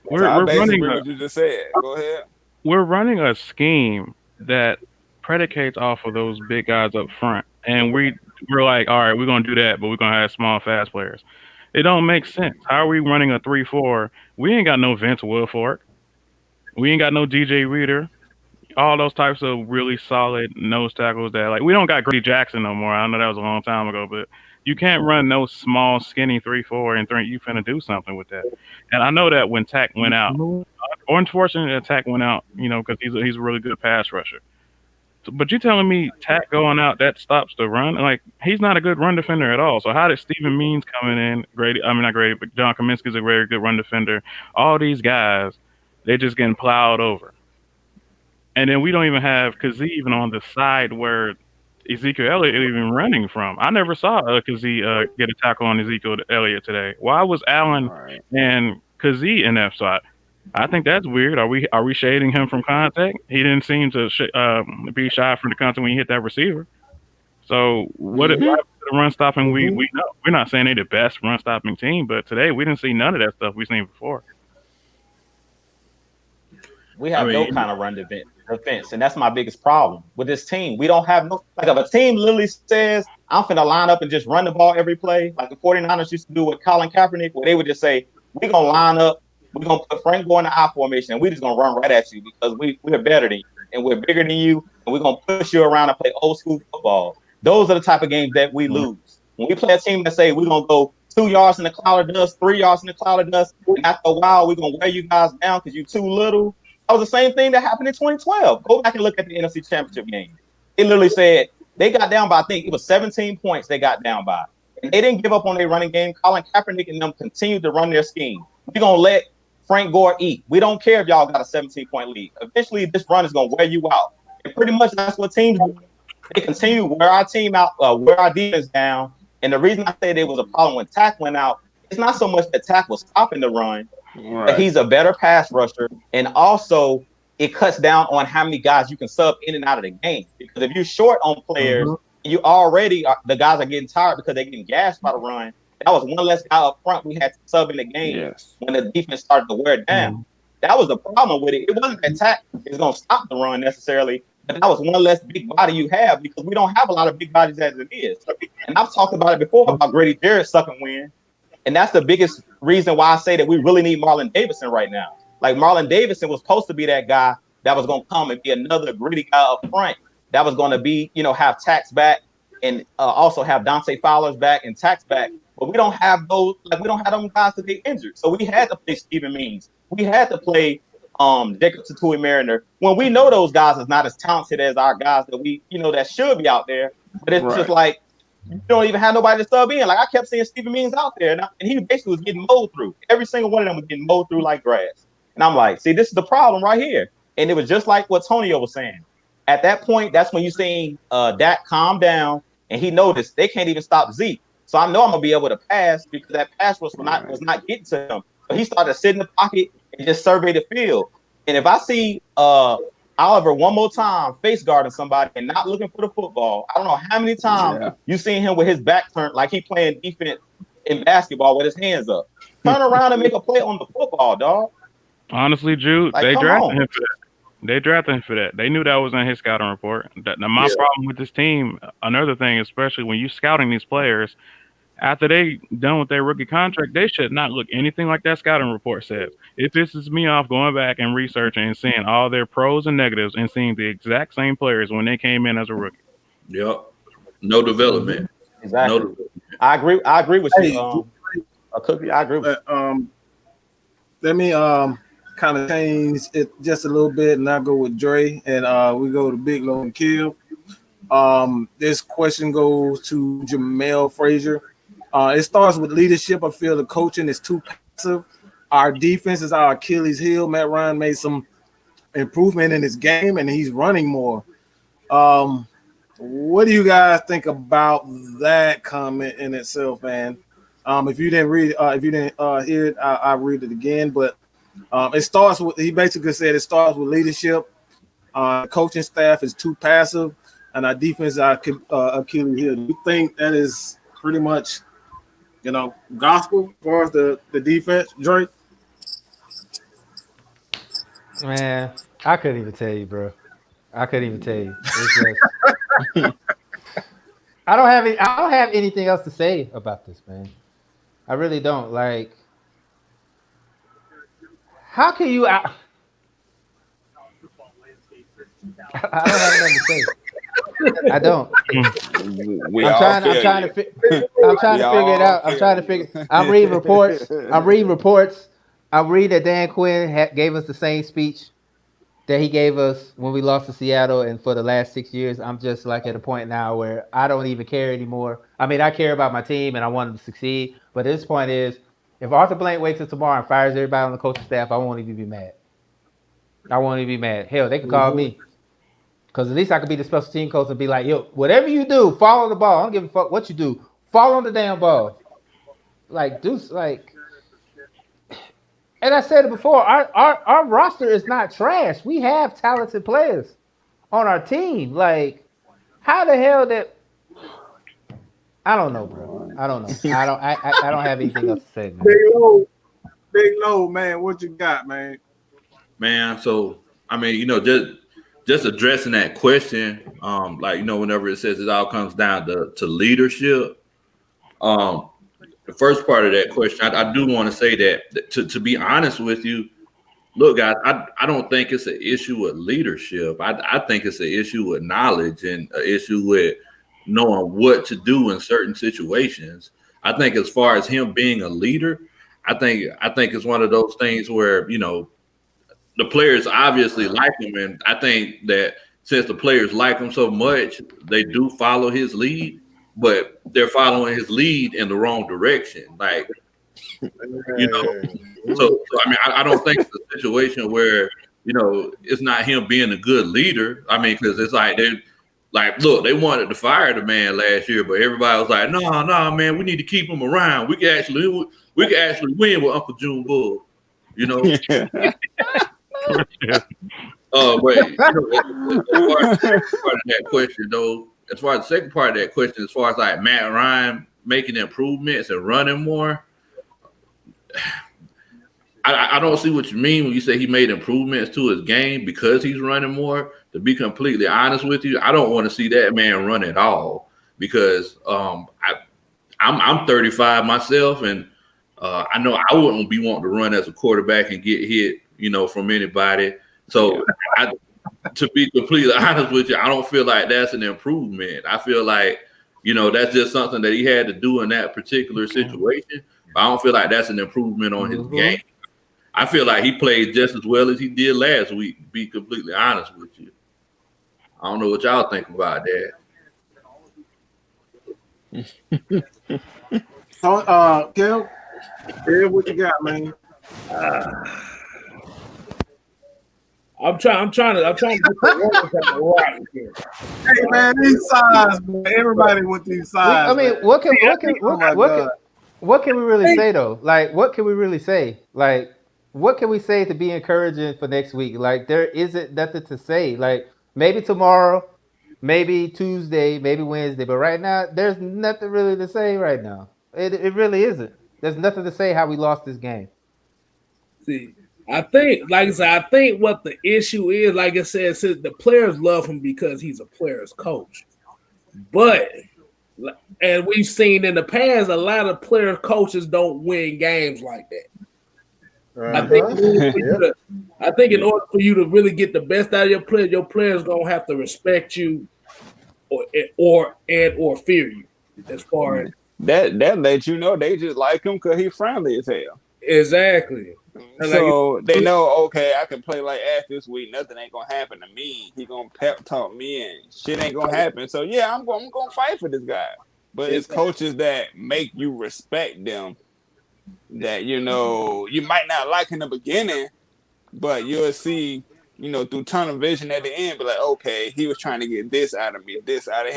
We're running what you just said. Go ahead. We're running a scheme that predicates off of those big guys up front, and we're like, all right, we're gonna do that, but we're gonna have small, fast players. It don't make sense. How are we running a 3-4? We ain't got no Vince Wilfork. We ain't got no DJ Reader. All those types of really solid nose tackles that, we don't got Grady Jackson no more. I know that was a long time ago, but you can't run no small, skinny 3-4 and think you finna do something with that. And I know that when Tack went out, or unfortunately, Tack went out, because he's a really good pass rusher. But you're telling me Tack going out, that stops the run? He's not a good run defender at all. So how did Stephen Means coming in, not Grady, but John Kaminsky's a very good run defender. All these guys, they're just getting plowed over. And then we don't even have Kazee even on the side where Ezekiel Elliott is even running from. I never saw Kazee get a tackle on Ezekiel Elliott today. Why was Allen and Kazee in that spot? I think that's weird. Are we shading him from contact? He didn't seem to be shy from the contact when he hit that receiver. So what if the run stopping? We know we're not saying they're the best run stopping team, but today we didn't see none of that stuff we've seen before. We have no kind of run defense, and that's my biggest problem with this team. We don't have no, if a team literally says, I'm finna line up and just run the ball every play, like the 49ers used to do with Colin Kaepernick, where they would just say, we're gonna line up, we're gonna put Frank Gore in the I formation, and we're just gonna run right at you because we're better than you, and we're bigger than you, and we're gonna push you around and play old school football. Those are the type of games that we lose. When we play a team that say we're gonna go 2 yards in the cloud of dust, 3 yards in the cloud of dust, and after a while we're gonna wear you guys down because you're too little. That was the same thing that happened in 2012. Go back and look at the NFC Championship game. It literally said they got down by, I think it was 17 points they got down by. And they didn't give up on their running game. Colin Kaepernick and them continued to run their scheme. We're going to let Frank Gore eat. We don't care if y'all got a 17-point lead. Eventually, this run is going to wear you out. And pretty much that's what teams do. They continue to wear our team out, wear our defense down. And the reason I say there was a problem when Tack went out it's not so much that Tack was stopping the run, but he's a better pass rusher, and also it cuts down on how many guys you can sub in and out of the game. Because if you're short on players, you already the guys are getting tired because they're getting gassed by the run. That was one less guy up front we had to sub in the game when the defense started to wear it down. That was the problem with it. It wasn't that Tack is going to stop the run necessarily, but that was one less big body you have because we don't have a lot of big bodies as it is. And I've talked about it before about Grady Jarrett sucking wind. And that's the biggest reason why I say that we really need Marlon Davidson right now. Like Marlon Davidson was supposed to be that guy that was going to come and be another gritty guy up front that was going to be, have Tax back and also have Dante Fowler's back and Tax back. But we don't have those, we don't have them guys to get injured. So we had to play Steven Means. We had to play Jacob Tatui Mariner when we know those guys is not as talented as our guys that we, that should be out there. But it's just like, you don't even have nobody to sub in. Like I kept seeing Steven Means out there, and he basically was getting mowed through. Every single one of them was getting mowed through like grass. And I'm like, see, this is the problem right here. And it was just like what Tonio was saying. At that point, that's when you seen Dak calm down, and he noticed they can't even stop Zeke. So I know I'm gonna be able to pass because that pass was not getting to him. But he started to sit in the pocket and just survey the field. And if I see Oliver one more time face guarding somebody and not looking for the football, I don't know how many times you seen him with his back turned like he playing defense in basketball with his hands up. Turn around and make a play on the football, dog. Honestly, Jude, they drafted him for that. They drafted him for that. They knew that was in his scouting report. Now, my problem with this team, another thing, especially when you scouting these players, after they done with their rookie contract, they should not look anything like that scouting report says. It pisses me off going back and researching and seeing all their pros and negatives and seeing the exact same players when they came in as a rookie. Yep. No development. Exactly. No development. I agree with you. Cookie, I agree with you. Let me kind of change it just a little bit and I go with Dre and we go to Big Low and Kill. This question goes to Jamel Frazier. It starts with leadership. I feel the coaching is too passive. Our defense is our Achilles heel. Matt Ryan made some improvement in his game and he's running more. What do you guys think about that comment in itself, man? If you didn't read, if you didn't hear it, I'll read it again. But it starts with, he basically said it starts with leadership. Coaching staff is too passive, and our defense is our Achilles heel. Do you think that is pretty much, gospel as far as the defense, Drake? Man, I couldn't even tell you, bro. I couldn't even tell you. It's just, I don't have anything else to say about this, man. I really don't. Like, how can you? I don't have nothing to say. I don't. I'm trying to figure it out. I'm reading reports. I'm reading that Dan Quinn gave us the same speech that he gave us when we lost to Seattle, and for the last 6 years, I'm just like at a point now where I don't even care anymore. I mean, I care about my team and I want them to succeed, but this point is, if Arthur Blank waits till tomorrow and fires everybody on the coaching staff, I won't even be mad. Hell, they can call me, because at least I could be the special team coach and be like, yo, whatever you do, follow the ball. I don't give a fuck what you do. Follow on the damn ball. And I said it before, our roster is not trash. We have talented players on our team. Like, how the hell that? I don't know, bro. I don't know. I don't have anything else to say, man. Big Low, man. What you got, man? Man, so I mean, just addressing that question, whenever it says it all comes down to leadership. The first part of that question, I do want to say that to be honest with you, look, guys, I don't think it's an issue with leadership. I think it's an issue with knowledge and an issue with knowing what to do in certain situations. I think as far as him being a leader, I think it's one of those things where, the players obviously like him. And I think that since the players like him so much, they do follow his lead. But they're following his lead in the wrong direction. Like, So I mean, I don't think it's a situation where, it's not him being a good leader. I mean, because it's like Like, look, they wanted to fire the man last year, but everybody was like, no, man, we need to keep him around. We can actually win with Uncle June Bull, you know. But as far as the second part of that question, though, as far as the second part of that question, as far as like Matt Ryan making improvements and running more, I don't see what you mean when you say he made improvements to his game because he's running more. To be completely honest with you, I don't want to see that man run at all because I'm 35 myself, and I know I wouldn't be wanting to run as a quarterback and get hit, you know, from anybody. So to be completely honest with you, I don't feel like that's an improvement. I feel like, you know, that's just something that he had to do in that particular situation. But I don't feel like that's an improvement on his game. I feel like he played just as well as he did last week, to be completely honest with you. I don't know what y'all think about that. So, Kel, what you got, man? I'm trying to get the words right here. Hey man, these sides, man. Everybody with these sides. I mean, what can we really say though? Like, what can we really say? Like, what can we say to be encouraging for next week? Like, there isn't nothing to say. Like, maybe tomorrow, maybe Tuesday, maybe Wednesday, but right now, there's nothing really to say right now. It really isn't. There's nothing to say how we lost this game. See, I think what the issue is, like I said, the players love him because he's a player's coach. But, and we've seen in the past, a lot of player coaches don't win games like that. I think in order for you to really get the best out of your players gonna have to respect you or fear you. As far as that lets you know they just like him because he's friendly as hell. Exactly. So they know, okay, I can play like ass this week. Nothing ain't gonna happen to me. He gonna pep talk me and shit ain't gonna happen. So yeah, I'm gonna fight for this guy. But it's coaches that make you respect them. That, you know, you might not like in the beginning, but you'll see, you know, through tunnel vision at the end, be like, okay, he was trying to get this out of me, this out of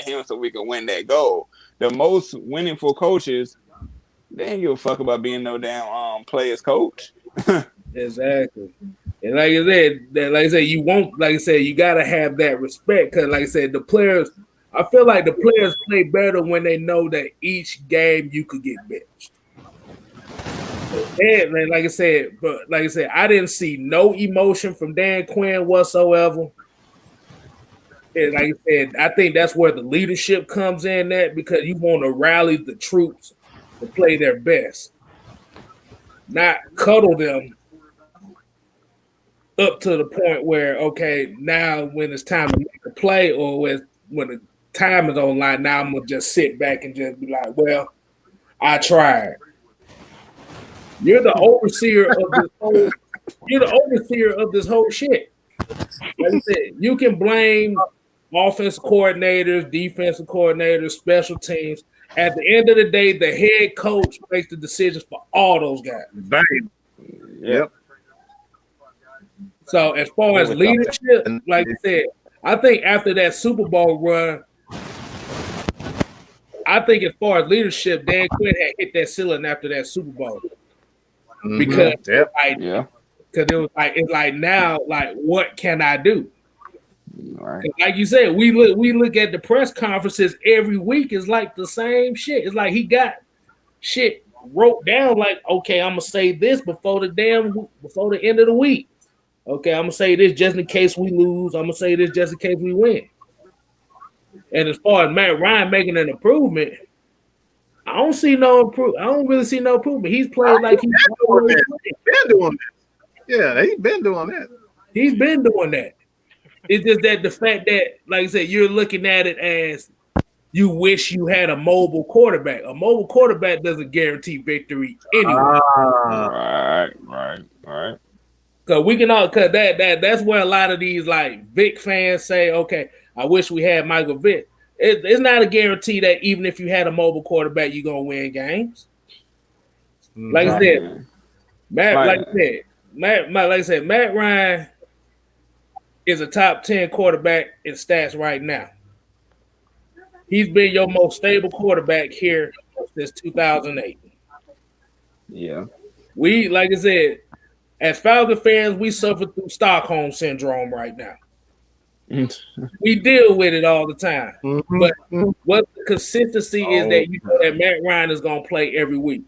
him, so we can win that goal. The most winningful coaches, they ain't give a fuck about being no damn player's coach. Exactly. And like I said, you gotta have that respect because, like I said, the players. I feel like the players play better when they know that each game you could get benched. And like I said, I didn't see no emotion from Dan Quinn whatsoever. And like I said, I think that's where the leadership comes in at because you want to rally the troops to play their best, not cuddle them up to the point where, okay, now when it's time to make a play or when the time is online, now I'm going to just sit back and just be like, well, I tried. You're the overseer of this whole shit. Like I said, you can blame offense coordinators, defensive coordinators, special teams. At the end of the day, the head coach makes the decisions for all those guys. Bang. Yep. So as far as leadership, like I said, I think after that Super Bowl run, I think as far as leadership, Dan Quinn had hit that ceiling after that Super Bowl. Because it's like now, like, what can I do? Right. Like you said, we look at the press conferences every week. It's like the same shit. It's like he got shit wrote down. Like, okay, I'm gonna say this before the end of the week. Okay, I'm gonna say this just in case we lose. I'm gonna say this just in case we win. And as far as Matt Ryan making an improvement, I don't really see no improvement. He's playing like he's been doing that. Yeah, he's been doing that. He's been doing that. It's just that the fact that, like I said, you're looking at it as you wish you had a mobile quarterback. A mobile quarterback doesn't guarantee victory anyway. Right. Because that's where a lot of these like Vic fans say, okay, I wish we had Michael Vick. It's not a guarantee that even if you had a mobile quarterback, you're gonna win games. Like I said, Matt Ryan is a top 10 quarterback in stats right now. He's been your most stable quarterback here since 2008. Yeah. We, like I said, as Falcon fans, we suffer through Stockholm syndrome right now. We deal with it all the time. Mm-hmm. But what the consistency is that you know that Matt Ryan is going to play every week.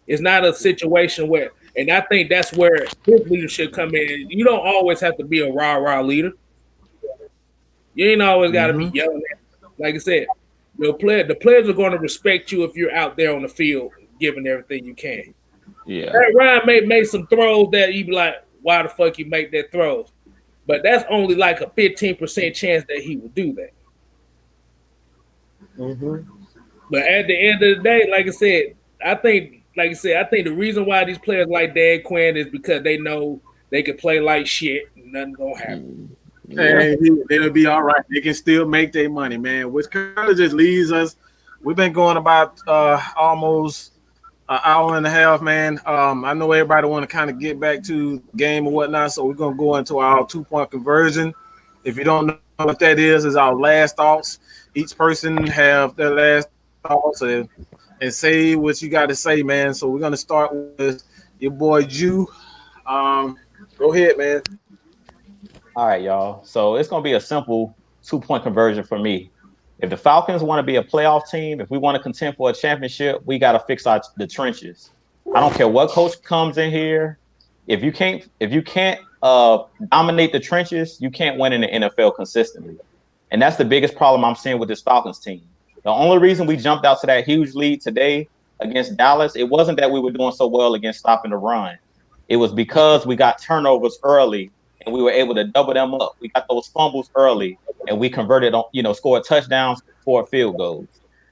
It's not a situation where, and I think that's where his leadership come in. You don't always have to be a rah-rah leader. You ain't always got to be yelling at. Like I said, the players are going to respect you if you're out there on the field giving everything you can. Yeah. Matt Ryan made some throws that you be like, why the fuck you make that throw? But that's only like a 15% chance that he would do that. Mm-hmm. But at the end of the day, like I said, I think the reason why these players like Dan Quinn is because they know they can play like shit and nothing's gonna happen. And they'll be all right. They can still make their money, man. Which kind of just leaves us. We've been going about almost an hour and a half, man. I know everybody want to kind of get back to the game and whatnot, so we're gonna go into our 2-point conversion. If you don't know what that is our last thoughts. Each person have their last thoughts and say what you got to say, man. So we're gonna start with your boy Jew. Go ahead, man. All right, y'all. So it's going to be a simple 2-point conversion for me. If the Falcons want to be a playoff team, if we want to contend for a championship, we got to fix the trenches. I don't care what coach comes in here. If you can't dominate the trenches, you can't win in the NFL consistently. And that's the biggest problem I'm seeing with this Falcons team. The only reason we jumped out to that huge lead today against Dallas, it wasn't that we were doing so well against stopping the run. It was because we got turnovers early and we were able to double them up. We got those fumbles early, and we converted on, scored touchdowns, scored field goals.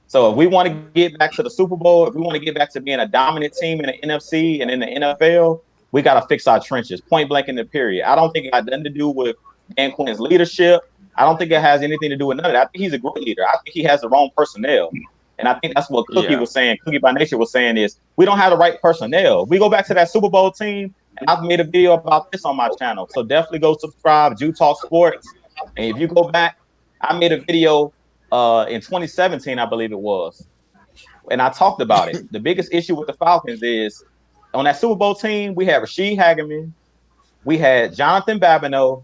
So if we want to get back to the Super Bowl, if we want to get back to being a dominant team in the NFC and in the NFL, we got to fix our trenches, point blank in the period. I don't think it got nothing to do with Dan Quinn's leadership. I don't think it has anything to do with none of that. I think he's a great leader. I think he has the wrong personnel. And I think that's what Cookie was saying. Cookie by Nature was saying is we don't have the right personnel. We go back to that Super Bowl team, and I've made a video about this on my channel. So definitely go subscribe, Jew Talk Sports. And if you go back, I made a video in 2017, I believe it was. And I talked about it. The biggest issue with the Falcons is on that Super Bowl team, we had Rasheed Hageman, we had Jonathan Babineau,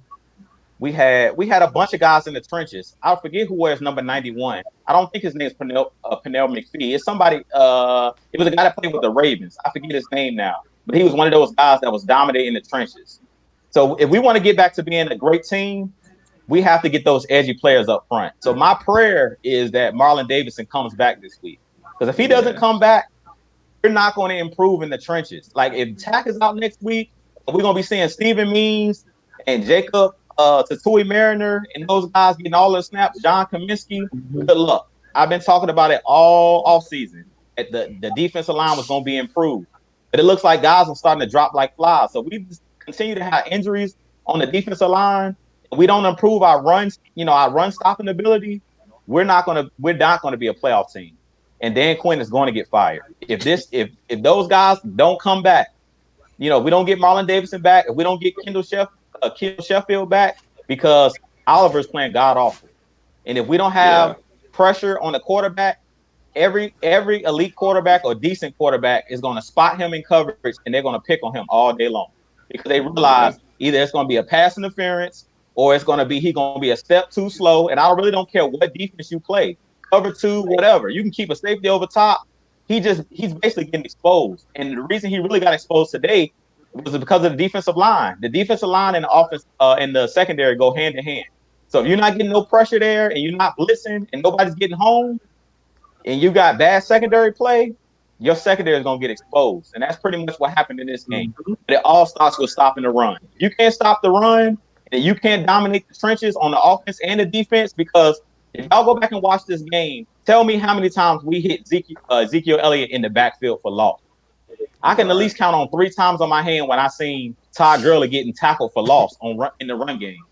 we had a bunch of guys in the trenches. I forget who wears number 91. I don't think his name is Pernell McPhee. It's somebody. It was a guy that played with the Ravens. I forget his name now, but he was one of those guys that was dominating the trenches. So if we want to get back to being a great team, we have to get those edgy players up front. So my prayer is that Marlon Davidson comes back this week, because if he doesn't come back, we're not going to improve in the trenches. Like if Tack is out next week, we're going to be seeing Steven Means and Jacob Tatui Mariner and those guys getting all the snaps. John Kaminsky, good luck. I've been talking about it all off season. The defensive line was going to be improved, but it looks like guys are starting to drop like flies. So we just continue to have injuries on the defensive line. If we don't improve our runs, our run stopping ability, we're not going to be a playoff team. And Dan Quinn is going to get fired if those guys don't come back. We don't get Marlon Davidson back. If we don't get Kendall Sheffield back, because Oliver's playing god awful. And if we don't have pressure on the quarterback, every elite quarterback or decent quarterback is going to spot him in coverage, and they're going to pick on him all day long, because they realize either it's going to be a pass interference or it's going to be a step too slow. And I really don't care what defense you play, cover two, whatever. You can keep a safety over top. He's basically getting exposed. And the reason he really got exposed today was because of the defensive line. The defensive line and the offense and the secondary go hand in hand. So if you're not getting no pressure there and you're not blitzing and nobody's getting home and you got bad secondary play, your secondary is going to get exposed. And that's pretty much what happened in this game. But it all starts with stopping the run. If you can't stop the run and you can't dominate the trenches on the offense and the defense, because if y'all go back and watch this game, tell me how many times we hit Ezekiel Elliott in the backfield for loss. I can at least count on 3 times on my hand when I seen Todd Gurley getting tackled for loss in the run game.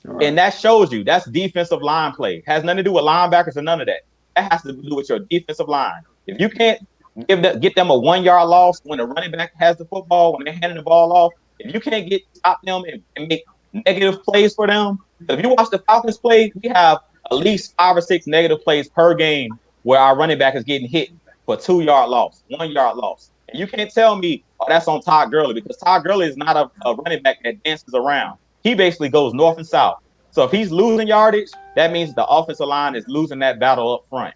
Right. And that shows you that's defensive line play. Has nothing to do with linebackers or none of that. That has to do with your defensive line. If you can't get them a 1-yard loss when the running back has the football, when they're handing the ball off, if you can't stop them and make negative plays for them. If you watch the Falcons play, we have at least 5 or 6 negative plays per game where our running back is getting hit for 2-yard loss, 1-yard loss. And you can't tell me, oh, that's on Todd Gurley, because Todd Gurley is not a running back that dances around. He basically goes north and south. So if he's losing yardage, that means the offensive line is losing that battle up front.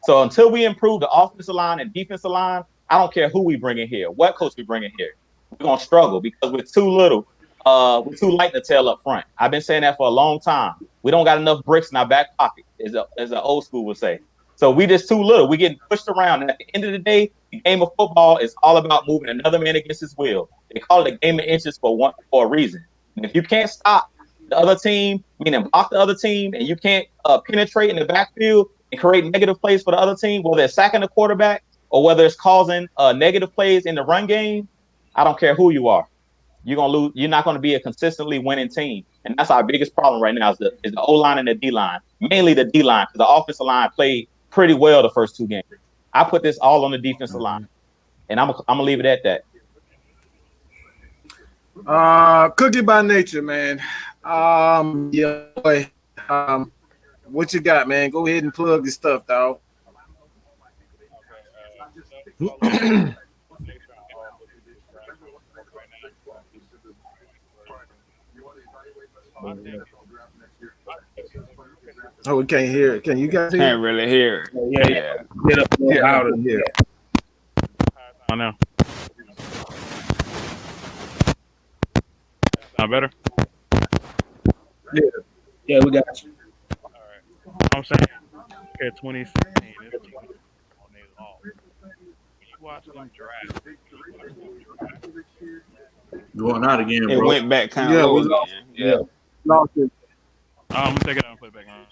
So until we improve the offensive line and defensive line, I don't care who we bring in here, what coach we bring in here. We're going to struggle because we're too little. We're too light to tail up front. I've been saying that for a long time. We don't got enough bricks in our back pocket, as an old school would say. So we just too little. We're getting pushed around. And at the end of the day, the game of football is all about moving another man against his will. They call it a game of inches for a reason. And if you can't stop the other team, meaning block the other team, and you can't penetrate in the backfield and create negative plays for the other team, whether it's sacking the quarterback or whether it's causing negative plays in the run game, I don't care who you are. You're gonna lose. You're not gonna be a consistently winning team, and that's our biggest problem right now. Is the O line and the D line, mainly the D line, because the offensive line played pretty well the first 2 games. I put this all on the defensive line, and I'm gonna leave it at that. Cookie by nature, man. Yeah, boy. What you got, man? Go ahead and plug your stuff, dog. Oh, we can't hear it. Can you guys hear it? Can't really hear it. Yeah. Get up out of here. I know. Sound better? Yeah, we got you. All right. I'm saying, at 2016, it's 20 on these all. When you watch them draft, Going out again, bro. It went back kind of low again. Yeah. Lost it. I'm gonna take it out and put it back on.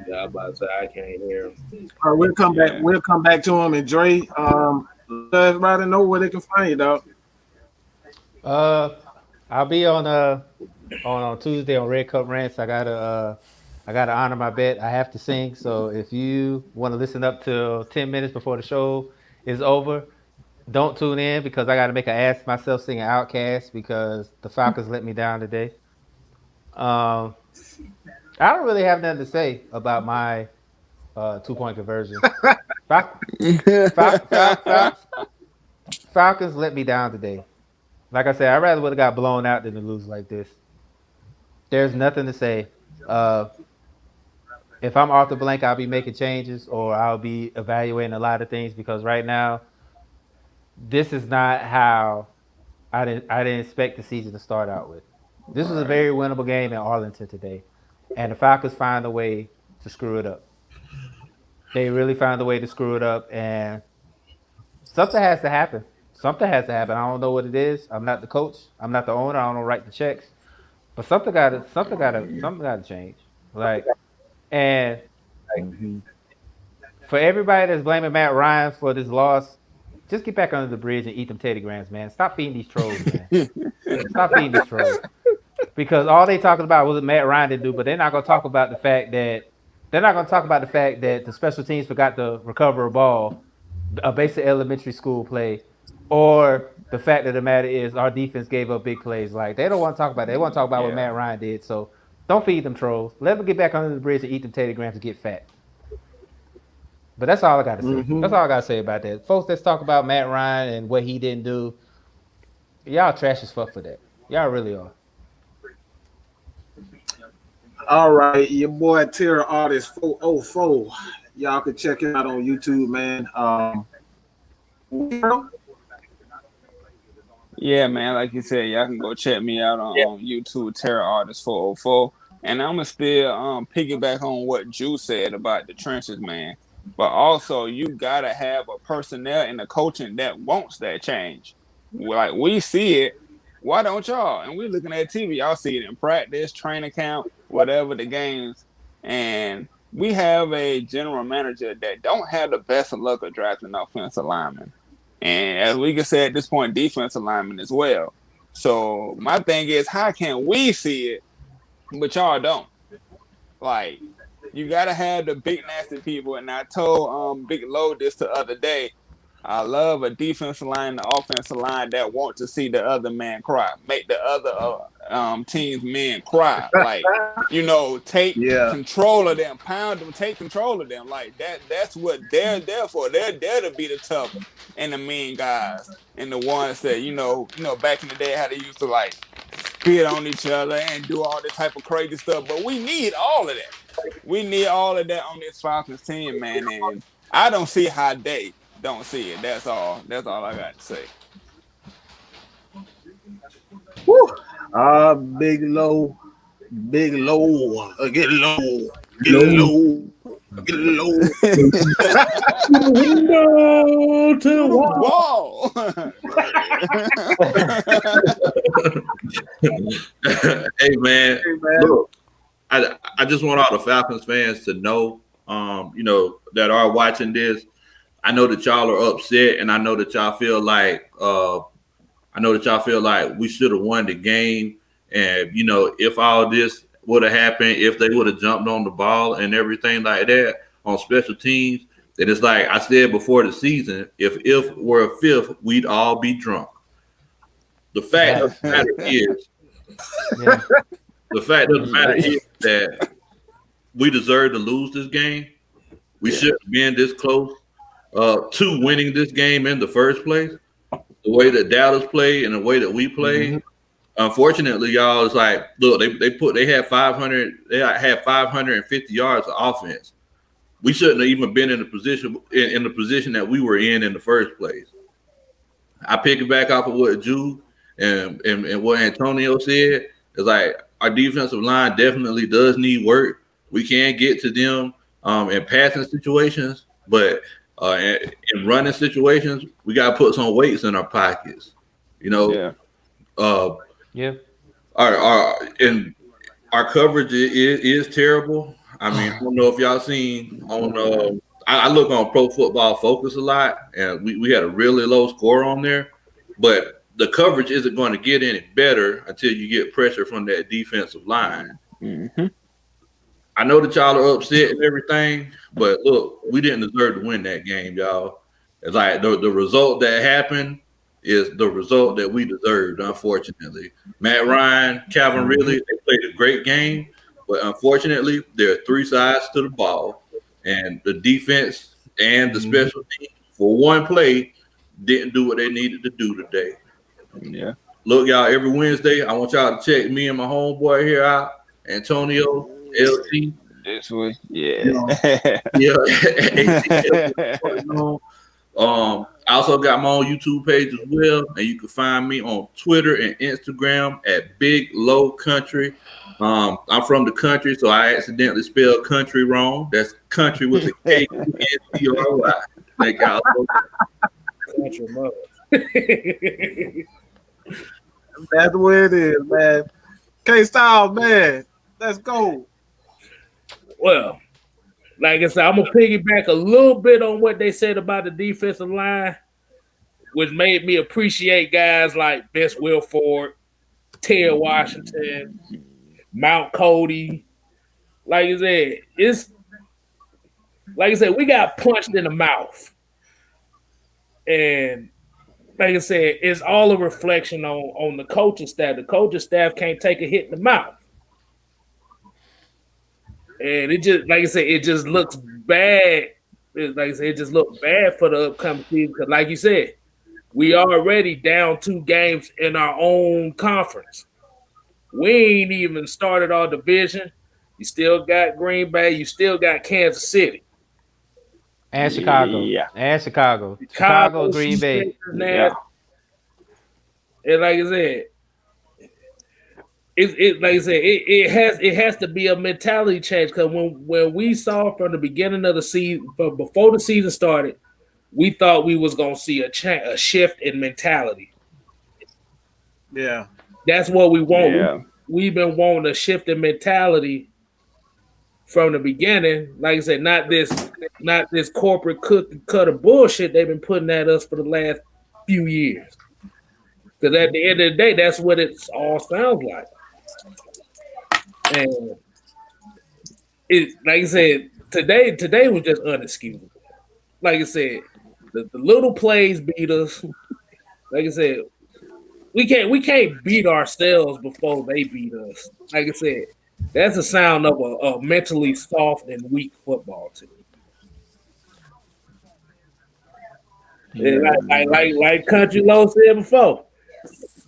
Yeah, I'm about to say I can't hear him. All right, we'll come back. We'll come back to him. And Dre, let everybody know where they can find you, dog. I'll be on Tuesday on Red Cup Rants. I gotta honor my bet. I have to sing. So if you want to listen up till 10 minutes before the show is over, don't tune in because I gotta make an ass of myself singing Outcast because the Falcons let me down today. I don't really have nothing to say about my 2-point conversion. Falcons let me down today. Like I said, I'd rather would have got blown out than to lose like this. There's nothing to say. If I'm Arthur Blank, I'll be making changes or I'll be evaluating a lot of things because right now, this is not how I didn't expect the season to start out with. This was a very winnable game in Arlington today. And the Falcons find a way to screw it up. They really found a way to screw it up, and something has to happen. Something has to happen. I don't know what it is. I'm not the coach. I'm not the owner. I don't write the checks. But something got to change. And for everybody that's blaming Matt Ryan for this loss, just get back under the bridge and eat them Teddy Grahams, man. Stop feeding these trolls, man. Stop feeding these trolls. Because all they talking about was what Matt Ryan did do, but they're not going to talk about the fact that the special teams forgot to recover a ball, a basic elementary school play, or the fact of the matter is our defense gave up big plays. Like they don't want to talk about that. They want to talk about what Matt Ryan did. So don't feed them trolls. Let them get back under the bridge and eat them Teddy Grahams and get fat. But that's all I got to say. Mm-hmm. That's all I got to say about that. Folks that's talk about Matt Ryan and what he didn't do, y'all trash as fuck for that. Y'all really are. All right, your boy Terror Artist 404. Y'all can check him out on YouTube, man. Yeah, man. Like you said, y'all can go check me out on YouTube, Terror Artist 404. And I'm gonna still piggyback on what Drew said about the trenches, man. But also, you gotta have a personnel and a coaching that wants that change. Like we see it. Why don't y'all? And we're looking at TV. Y'all see it in practice, training camp, whatever the games. And we have a general manager that don't have the best of luck of drafting offensive linemen. And as we can say at this point, defensive linemen as well. So my thing is, how can we see it, but y'all don't? Like, You gotta have the big nasty people. And I told Big Low this the other day. I love a defensive line, the offensive line that want to see the other man cry, make the other team's men cry. Like, take control of them, pound them, take control of them. Like that's what they're there for. They're there to be the tough and the mean guys and the ones that back in the day how they used to like spit on each other and do all this type of crazy stuff. But we need all of that. We need all of that on this Falcons team, man. And I don't see how they don't see it. That's all I got to say. Woo. Big low. Get low. Get low. Window to the wall. Hey man, look, I just want all the Falcons fans to know, that are watching this. I know that y'all are upset, and I know that y'all feel like we should have won the game. And if all this would have happened, if they would have jumped on the ball and everything like that on special teams, then it's like I said before the season, if we're a fifth, we'd all be drunk. The fact of the matter is that we deserve to lose this game. We shouldn't have been this close to winning this game in the first place. The way that Dallas played and the way that we played. Unfortunately, y'all, it's like, look, they had 550 yards of offense. We shouldn't have even been in the position that we were in the first place. I pick it back off of what Jude and what Antonio said. It's like our defensive line definitely does need work. We can get to them in passing situations, but in running situations, we got to put some weights in our pockets. Our coverage is terrible. I mean, I don't know if y'all seen on. I look on Pro Football Focus a lot, and we had a really low score on there. But the coverage isn't going to get any better until you get pressure from that defensive line. Mm-hmm. I know that y'all are upset and everything, but look, we didn't deserve to win that game, y'all. It's like the result that happened is the result that we deserved, unfortunately. Matt Ryan, Calvin Ridley, they played a great game, but unfortunately, there are three sides to the ball, and the defense and the special team, for one play, didn't do what they needed to do today. Yeah. Look, y'all, every Wednesday, I want y'all to check me and my homeboy here out, Antonio, LT. This way. Yeah. I also got my own YouTube page as well, and you can find me on Twitter and Instagram at Big Low Country. I'm from the country, so I accidentally spelled country wrong. That's country with a K-U-N-T-R-Y. Thank y'all. country mother. That's the way it is, man. K-Style, man. Let's go. Well, like I said, I'm going to piggyback a little bit on what they said about the defensive line, which made me appreciate guys like Bess Wilford, Ted Washington, Mount Cody. Like I said, we got punched in the mouth. And like I said, it's all a reflection on the coaching staff. The coaching staff can't take a hit in the mouth. And it just, like I said, it just looks bad. It just looks bad for the upcoming season. Because like you said, we already down 2 games in our own conference. We ain't even started our division. You still got Green Bay. You still got Kansas City. And Chicago. Yeah. And Chicago. Chicago, Green Bay. Yeah. And like I said, it has to be a mentality change, because when we saw from the beginning of the season, before the season started, we thought we was gonna see a shift in mentality. Yeah, that's what we want. Yeah. We've been wanting a shift in mentality from the beginning. Like I said, not this corporate cookie cutter bullshit they've been putting at us for the last few years. Because at the end of the day, that's what it all sounds like. And like I said, today was just unexcusable. Like I said, the little plays beat us. Like I said, we can't beat ourselves before they beat us. Like I said, that's a sound of a mentally soft and weak football team. Yeah. Like Country Low said before,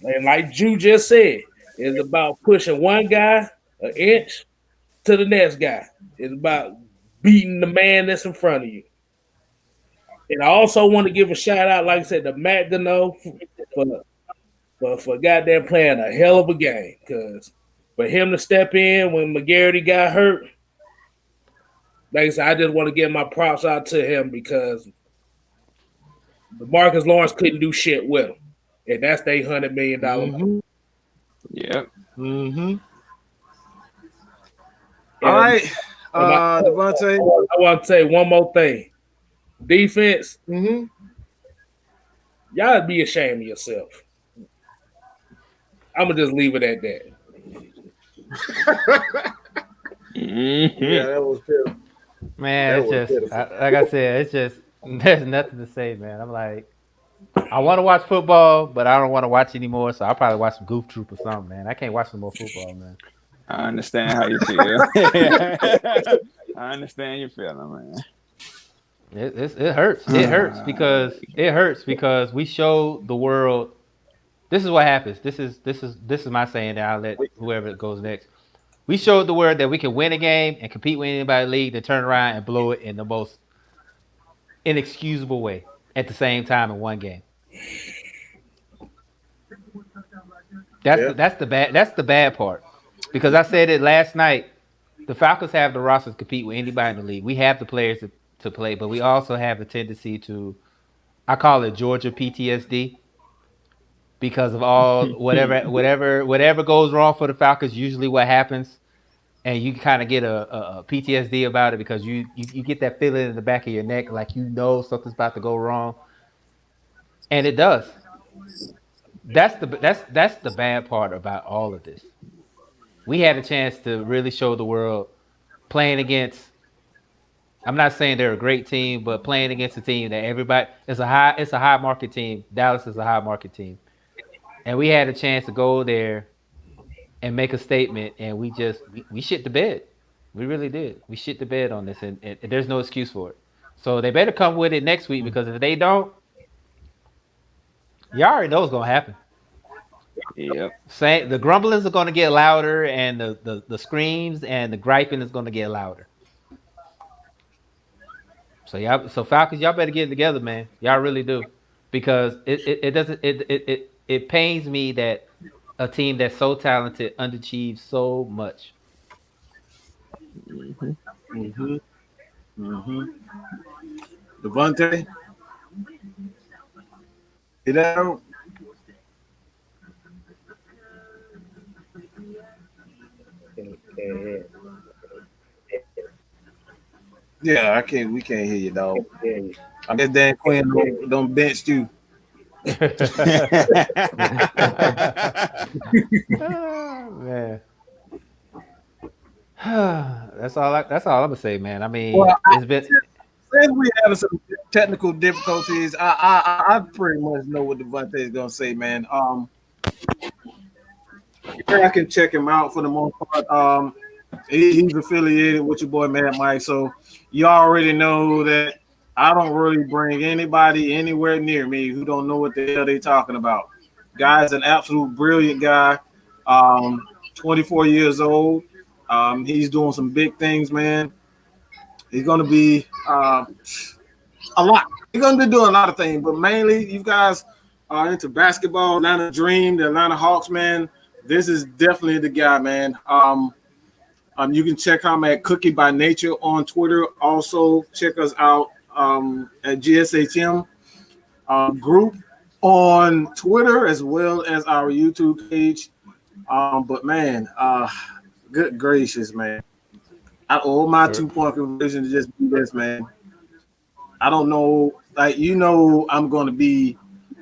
and like Drew just said, it's about pushing one guy an inch to the next guy. It's about beating the man that's in front of you. And I also want to give a shout out, like I said, to Matt Gano for goddamn playing a hell of a game. Because for him to step in when McGarity got hurt, like I said, I just want to give my props out to him because Marcus Lawrence couldn't do shit with him. And that's their $100 million. Mm-hmm. Yep. Mm-hmm. All right. Devontae. I want to say one more thing. Defense, y'all be ashamed of yourself. I'm gonna just leave it at that. Yeah, that was pitiful. Man, it's just like I said, it's just there's nothing to say, man. I'm like, I want to watch football, but I don't want to watch anymore. So I'll probably watch some Goof Troop or something, man. I can't watch some more football, man. I understand how you feel. I understand your feeling, man. It hurts. It hurts because we show the world. This is what happens. This is my saying that I'll let whoever goes next. We showed the world that we can win a game and compete with anybody in the league, then turn around and blow it in the most inexcusable way at the same time in one game. That's the bad part. Because I said it last night. The Falcons have the rosters to compete with anybody in the league. We have the players to play, but we also have the tendency to, I call it Georgia PTSD, because of all whatever goes wrong for the Falcons. Usually, what happens, and you kind of get a PTSD about it because you get that feeling in the back of your neck, like something's about to go wrong, and it does. That's the bad part about all of this. We had a chance to really show the world playing against. I'm not saying they're a great team, but playing against a team that it's a high market team. Dallas is a high market team, and we had a chance to go there and make a statement, and we shit the bed. We really did. We shit the bed on this, and there's no excuse for it. So they better come with it next week, because if they don't, you already know what's gonna happen. Yep. The grumblings are gonna get louder, and the screams and the griping is gonna get louder. So Falcons, y'all better get it together, man. Y'all really do, because it pains me that a team that's so talented underachieves so much. Devontae, you know? Yeah, I can't. We can't hear you, dog. I guess Dan Quinn don't bench you. Man. That's all I'm gonna say, man. I mean, it's been. Since we have some technical difficulties, I pretty much know what Devontae is gonna say, man. I can check him out for the most part. He's affiliated with your boy Mad Mike, so you already know that I don't really bring anybody anywhere near me who don't know what the hell they're talking about. Guy's an absolute brilliant guy. 24 years old. He's doing some big things, man. He's going to be a lot. He's going to be doing a lot of things, but mainly you guys are into basketball, Atlanta Dream, the Atlanta Hawks, man. This is definitely the guy, man. You can check him at Cookie by Nature on Twitter. Also, check us out at GSHM group on Twitter, as well as our YouTube page. But man, good gracious, man. I owe my 2-point conversion to just be this, man. I don't know, I'm going to be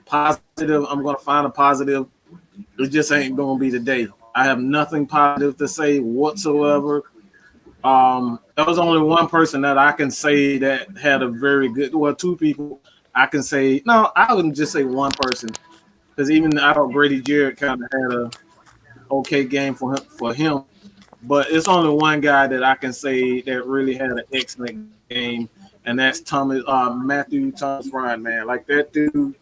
positive. I'm going to find a positive. It just ain't going to be today. I have nothing positive to say whatsoever. There was only one person that I can say that had a very good. Well, two people I can say. No, I wouldn't just say one person because even I thought Grady Jarrett kind of had a okay game for him. But it's only one guy that I can say that really had an excellent game, and that's Matthew Thomas Ryan, man. Like that dude,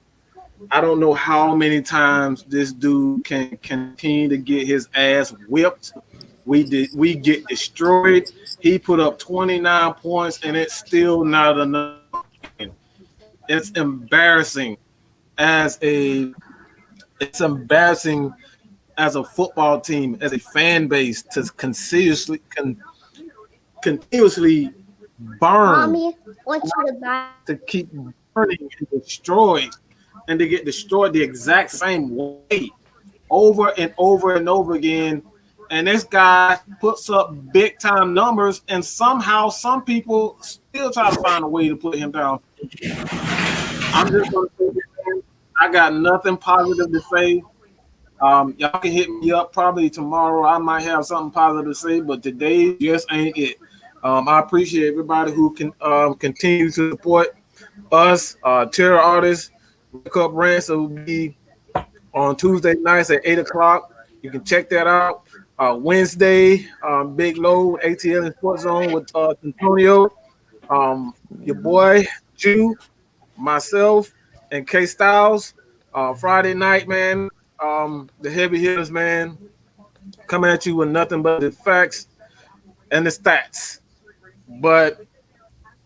I don't know how many times this dude can continue to get his ass whipped. We get destroyed. He put up 29 points, and it's still not enough. It's embarrassing as a football team, as a fan base, to continuously burn, to keep burning and destroyed, and to get destroyed the exact same way over and over and over again. And this guy puts up big time numbers, and somehow some people still try to find a way to put him down. I'm just going to say this, I got nothing positive to say. Y'all can hit me up probably tomorrow. I might have something positive to say, but today just ain't it. I appreciate everybody who can continue to support us. Terror Artists Cup Rants will be on Tuesday nights at 8:00. You can check that out. Wednesday, Big Low, ATL and Sports Zone with Antonio, your boy Jew, myself, and K Styles. Friday night, man. The heavy hitters, man, coming at you with nothing but the facts and the stats. But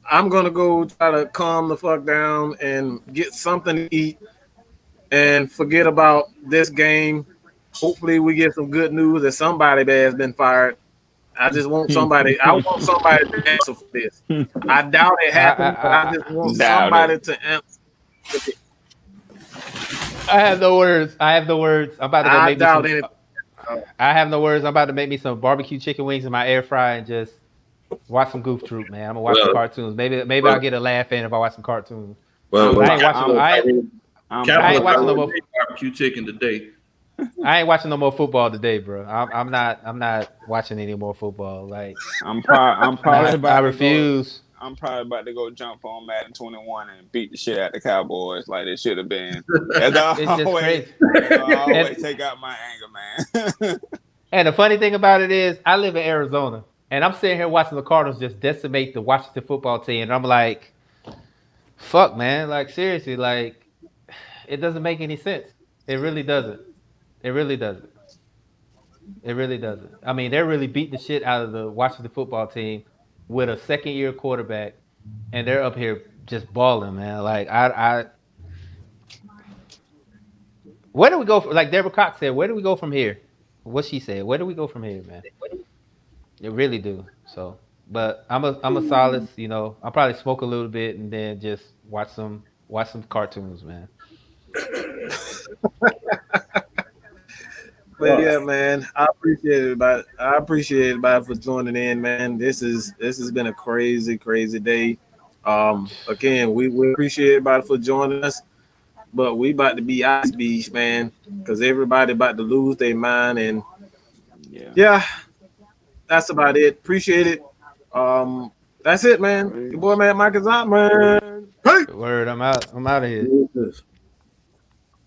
I'm gonna go try to calm the fuck down and get something to eat and forget about this game. Hopefully, we get some good news that somebody has been fired. I just want somebody. I want somebody to answer for this. I doubt it happened, but I just want somebody to answer. I have no words. I'm about to go make me some. I have no words. I'm about to make me some barbecue chicken wings in my air fryer and just watch some Goof Troop, man. I'm gonna watch some cartoons. Maybe I'll get a laugh in if I watch some cartoons. Well, I ain't watching no more barbecue chicken today. I ain't watching no more football today, bro. I'm not watching any more football. Like I'm probably about. I refuse. I'm probably about to go jump on Madden 21 and beat the shit out the Cowboys like they should have been. It's just crazy. I always take out my anger, man. And the funny thing about it is, I live in Arizona, and I'm sitting here watching the Cardinals just decimate the Washington football team, and I'm like, fuck, man. Like, seriously, like, it doesn't make any sense. It really doesn't. It really doesn't. It really doesn't. I mean, they're really beating the shit out of the Washington football team with a second-year quarterback, and they're up here just balling, man. Like, where do we go? Like Deborah Cox said, where do we go from here? What she said, where do we go from here, man? They really do. So, but I'm a solace, you know. I'll probably smoke a little bit and then just watch some cartoons, man. But yeah, man, I appreciate everybody for joining in, man. This has been a crazy day. Again, we appreciate everybody for joining us, but we about to be ice beach, man, because everybody about to lose their mind, and yeah, that's about it. Appreciate it. That's it, man. Your boy, man, Mike is out, man. Hey. Word, I'm out of here.